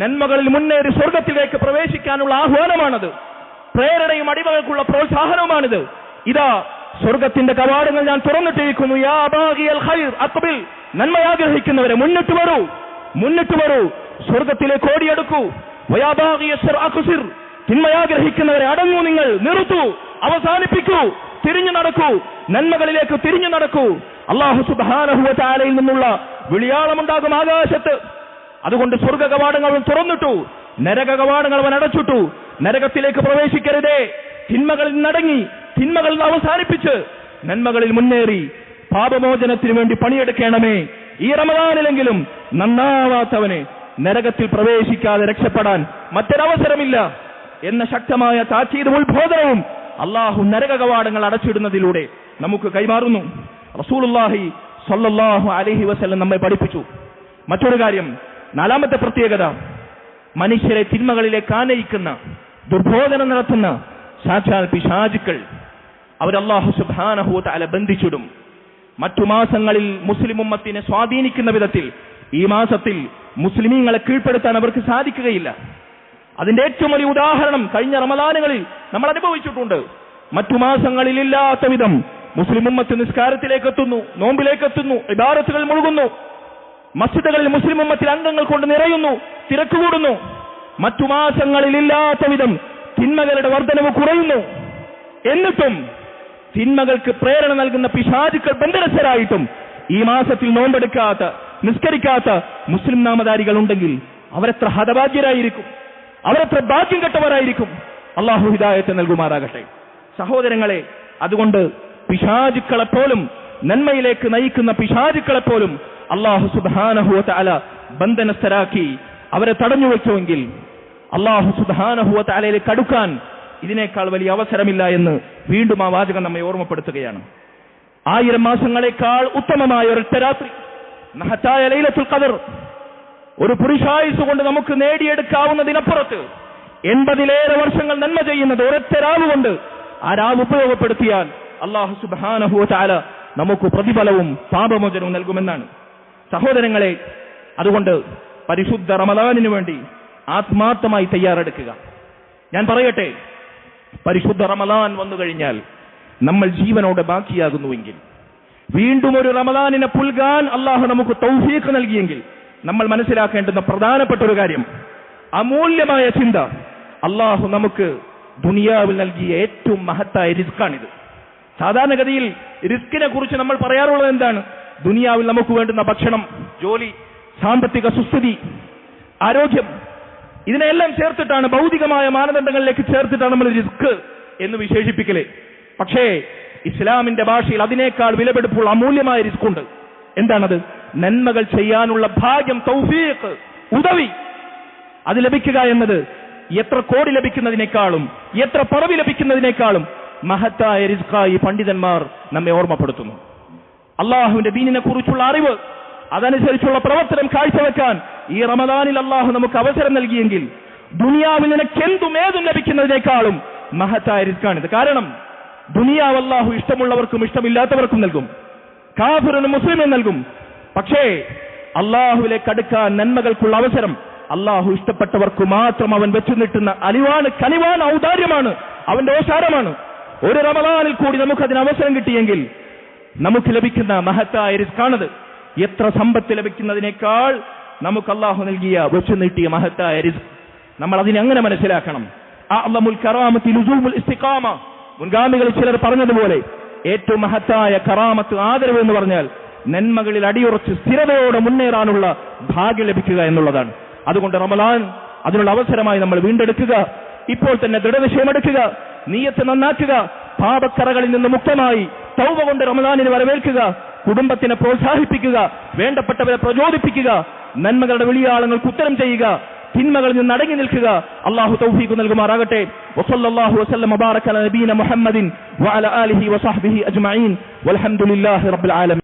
നന്മകളിൽ മുന്നേറി സ്വർഗത്തിലേക്ക് പ്രവേശിക്കാനുള്ള ആഹ്വാനമാണത്. പ്രേരണയും അടിമകൾക്കുള്ള പ്രോത്സാഹനവുമാണിത്. ഇതാ സ്വർഗത്തിന്റെ കവാടങ്ങൾ ഞാൻ തുറന്നിട്ടിരിക്കുന്നു. യാ ബാഗിയൽ ഖൈർ അഖ്ബിൽ, നന്മയാഗ്രഹിക്കുന്നവരെ മുന്നിട്ട് വരൂ, മുന്നിട്ട് വരൂ, സ്വർഗത്തിലേക്ക് ഓടിയെടുക്കൂ. വയാ ബാഗിയ ശർ അഖ്സിർ, തിന്മയാഗ്രഹിക്കുന്നവരെ അടങ്ങൂ, നിങ്ങൾ നിർത്തൂ, അവസാനിപ്പിക്കൂ, തിരിഞ്ഞു നടക്കൂ, നന്മകളിലേക്ക് തിരിഞ്ഞു നടക്കൂ. അല്ലാഹു സുബ്ഹാനഹു വ തആലയിൽ നിന്നുള്ള വിളിയാളമുണ്ടാകും ആകാശത്ത്. അതുകൊണ്ട് സ്വർഗ കവാടങ്ങൾ അവൻ തുറന്നിട്ടു, നരക കവാടങ്ങൾ അവൻ അടച്ചിട്ടു. നരകത്തിലേക്ക് പ്രവേശിക്കരുതേ, തിന്മകളിൽ നടങ്ങി, തിന്മകളിൽ അവസാനിപ്പിച്ച് നന്മകളിൽ മുന്നേറി പാപമോചനത്തിനു വേണ്ടി പണിയെടുക്കണമേ. ഈ റമദാനിലെങ്കിലും നന്നാവാത്തവനെ നരകത്തിൽ പ്രവേശിക്കാതെ രക്ഷപ്പെടാൻ മറ്റൊരവസരമില്ല എന്ന ശക്തമായ താക്കീതും ഉത്ബോധനവും അല്ലാഹു നരക കവാടങ്ങൾ അടച്ചിടുന്നതിലൂടെ നമുക്ക് കൈമാറുന്നു. റസൂലുള്ളാഹി സ്വല്ലല്ലാഹു അലൈഹി വസല്ലം നമ്മെ പഠിപ്പിച്ചു. മറ്റൊരു കാര്യം, നാലാമത്തെ പ്രത്യേകത, മനുഷ്യരെ തിന്മകളിലേക്ക് ആനയിക്കുന്ന, ദുർബോധനം നടത്തുന്ന സാക്ഷാൽ പിശാചുക്കൾ, അവർ അല്ലാഹു സുബ്ഹാനഹു വ തആല ബന്ധിച്ചിടും. മറ്റു മാസങ്ങളിൽ മുസ്ലിം ഉമ്മത്തിനെ സ്വാധീനിക്കുന്ന വിധത്തിൽ ഈ മാസത്തിൽ മുസ്ലിമീങ്ങളെ കീഴ്പ്പെടുത്താൻ അവർക്ക് സാധിക്കുകയില്ല. അതിന്റെ ഏറ്റവും വലിയ ഉദാഹരണം കഴിഞ്ഞ റമദാനുകളിൽ നമ്മൾ അനുഭവിച്ചിട്ടുണ്ട്. മറ്റു മാസങ്ങളിൽ ഇല്ലാത്ത വിധം മുസ്ലിം ഉമ്മത്ത് നിസ്കാരത്തിലേക്ക് എത്തുന്നു, നോമ്പിലേക്ക് എത്തുന്നു, ഇബാദത്തുകൾ മുഴുകുന്നു, മസ്ജിദുകളിൽ മുസ്ലിം ഉമ്മത്തിൽ അംഗങ്ങൾ കൊണ്ട് നിറയുന്നു, തിരക്ക് കൂടുന്നു. മറ്റു മാസങ്ങളിൽ ഇല്ലാത്ത വിധം തിന്മകളുടെ വർധനവ് കുറയുന്നു. എന്നിട്ടും തിന്മകൾക്ക് പ്രേരണ നൽകുന്ന പിശാചുക്കൾ ബന്ധനസ്ഥരായിട്ടും ഈ മാസത്തിൽ നോമ്പെടുക്കാത്ത, നിസ്കരിക്കാത്ത മുസ്ലിം നാമധാരികൾ ഉണ്ടെങ്കിൽ അവരെത്ര ഹതഭാഗ്യരായിരിക്കും, അവരെത്ര ഭാഗ്യം കെട്ടവരായിരിക്കും. അല്ലാഹു ഹിദായത്ത് നൽകുമാറാകട്ടെ. സഹോദരങ്ങളെ, അതുകൊണ്ട് പിശാചുക്കളെപ്പോലും, നന്മയിലേക്ക് നയിക്കുന്ന പിശാചുക്കളെപ്പോലും അല്ലാഹു സുബ്ഹാനഹു വ തആല ബന്ധനസ്ഥരാക്കി അവരെ തടഞ്ഞു വെച്ചുവെങ്കിൽ അല്ലാഹു സുബ്ഹാനഹു വ തആലയിലേക്ക് അടുക്കാൻ ഇതിനേക്കാൾ വലിയ അവസരമില്ല എന്ന് വീണ്ടും ആ വാചകം നമ്മെ ഓർമ്മപ്പെടുത്തുകയാണ്. 1000 മാസങ്ങളെക്കാൾ ഉത്തമമായ ഒരൊറ്റ രാത്രി, മഹത്തായ ലൈലത്തുൽ ഖദർ, ഒരു പുരുഷായുസ് കൊണ്ട് നമുക്ക് നേടിയെടുക്കാവുന്നതിനപ്പുറത്ത് 80ലേറെ വർഷങ്ങൾ നന്മ ചെയ്യുന്നത് ഒരൊറ്റ രാവ് കൊണ്ട് ആ രാവ് ഉപയോഗപ്പെടുത്തിയാൽ അല്ലാഹു സുബ്ഹാനഹു വ തആല നമുക്ക് പ്രതിഫലവും പാപമോചനവും നൽകുമെന്നാണ്. സഹോദരങ്ങളെ, അതുകൊണ്ട് പരിശുദ്ധ റമദാനിനു വേണ്ടി ആത്മാർത്ഥമായി തയ്യാറെടുക്കുക. ഞാൻ പറയട്ടെ, പരിശുദ്ധ റമദാൻ വന്നു കഴിഞ്ഞാൽ നമ്മൾ ജീവനോടെ ബാക്കിയാകുന്നുവെങ്കിൽ, വീണ്ടും ഒരു റമദാനിനെ പുൽകാൻ അല്ലാഹു നമുക്ക് തൗഫീഖ് നൽകിയെങ്കിൽ, നമ്മൾ മനസ്സിലാക്കേണ്ടുന്ന പ്രധാനപ്പെട്ട ഒരു കാര്യം, അമൂല്യമായ ചിന്ത, അല്ലാഹു നമുക്ക് ദുനിയാവിൽ നൽകിയ ഏറ്റവും മഹത്തായ റിസ്ക്കാണിത്. സാധാരണഗതിയിൽ റിസ്കിനെ കുറിച്ച് നമ്മൾ പറയാറുള്ളത് എന്താണ്? ദുനിയാവിൽ നമുക്ക് വേണ്ടുന്ന ഭക്ഷണം, ജോലി, സാമ്പത്തിക സുസ്ഥിതി, ആരോഗ്യം, ഇതിനെല്ലാം ചേർത്തിട്ടാണ്, ഭൗതികമായ മാനദണ്ഡങ്ങളിലേക്ക് ചേർത്തിട്ടാണ് നമ്മൾ റിസ്ക് എന്ന് വിശേഷിപ്പിക്കല്. പക്ഷേ ഇസ്ലാമിന്റെ ഭാഷയിൽ അതിനേക്കാൾ വിലപിടിപ്പുള്ള അമൂല്യമായ റിസ്ക് ഉണ്ട്. എന്താണത്? നന്മകൾ ചെയ്യാനുള്ള ഭാഗ്യം, തൗഫീഖ്, ഉദവി. അത് ലഭിക്കുക എന്നത് എത്ര കോടി ലഭിക്കുന്നതിനേക്കാളും, എത്ര പറവി ലഭിക്കുന്നതിനേക്കാളും മഹത്തായ റിസ്ക്കായി പണ്ഡിതന്മാർ നമ്മെ ഓർമ്മപ്പെടുത്തുന്നു. അള്ളാഹുവിന്റെ ദീനിനെ കുറിച്ചുള്ള അറിവ്, അതനുസരിച്ചുള്ള പ്രവർത്തനം കാഴ്ചവെക്കാൻ ഈ റമദാനിൽ അള്ളാഹു നമുക്ക് അവസരം നൽകിയെങ്കിൽ ദുനിയാവിൽ നിനക്കെന്തും ഏതും ലഭിക്കുന്നതിനേക്കാളും മഹത്തായ റിസ്ക്കാണിത്. കാരണം ദുനിയാവ് അള്ളാഹു ഇഷ്ടമുള്ളവർക്കും ഇഷ്ടമില്ലാത്തവർക്കും നൽകും, കാഫിറിനും മുസ്ലിമിനും നൽകും. പക്ഷേ അള്ളാഹുവിലേക്ക് അടുക്കാൻ നന്മകൾക്കുള്ള അവസരം അള്ളാഹു ഇഷ്ടപ്പെട്ടവർക്ക് മാത്രം അവൻ വെച്ചു നീട്ടുന്ന കനിവാണ്, ഔദാര്യമാണ്, അവന്റെ ഓശാരമാണ്. ഒരു റമദാനിൽ കൂടി നമുക്കതിന് അവസരം കിട്ടിയെങ്കിൽ നമുക്ക് ലഭിക്കുന്ന മഹത്തായ റിസ്ക്കാണത്. എത്ര സമ്പത്ത് ലഭിക്കുന്നതിനേക്കാൾ നമുക്ക് അള്ളാഹു നൽകിയ വെച്ചു നീട്ടിയ മഹത്തായ റിസ്ക്, നമ്മൾ അതിനെ അങ്ങനെ മനസ്സിലാക്കണം. അഅ്ളമുൽ കറാമത്തി ലുസൂമുൽ ഇസ്തിഖാമ. മുൻഗാമികളിൽ ചിലർ പറഞ്ഞതുപോലെ ഏറ്റവും മഹത്തായ കറാമത്ത്, ആദരവ് എന്ന് പറഞ്ഞാൽ നന്മകളിൽ അടിയുറച്ച് സ്ഥിരതയോടെ മുന്നേറാനുള്ള ഭാഗ്യം ലഭിക്കുക എന്നുള്ളതാണ്. അതുകൊണ്ട് റമദാൻ അതിനുള്ള അവസരമായി നമ്മൾ വീണ്ടെടുക്കുക. ഇപ്പോൾ തന്നെ ദൃഢനിശ്ചയമെടുക്കുക, നിയ്യത്ത് നന്നാക്കുക, പാപക്കറകളിൽ നിന്ന് മുക്തമായി തൗബ കൊണ്ട് റമദാനിനെ വരവേൽക്കുക, കുടുംബത്തിനെ പ്രോത്സാഹിപ്പിക്കുക, വേണ്ടപ്പെട്ടവരെ പ്രചോദിപ്പിക്കുക, നന്മകളുടെ വിളിയാളങ്ങൾക്ക് ഉത്തരം ചെയ്യുക, തിന്മകളിൽ നിന്ന് അടങ്ങി നിൽക്കുക. അല്ലാഹു തൗഫീഖ് നൽകുമാറാകട്ടെ. വസല്ലല്ലാഹു വസല്ലമ വബാറക അലാ നബീന മുഹമ്മദിൻ വഅലാ ആലിഹി വസഹ്ബിഹി അജ്മഈൻ വൽഹംദുലില്ലാഹി റബ്ബിൽ ആലമീൻ.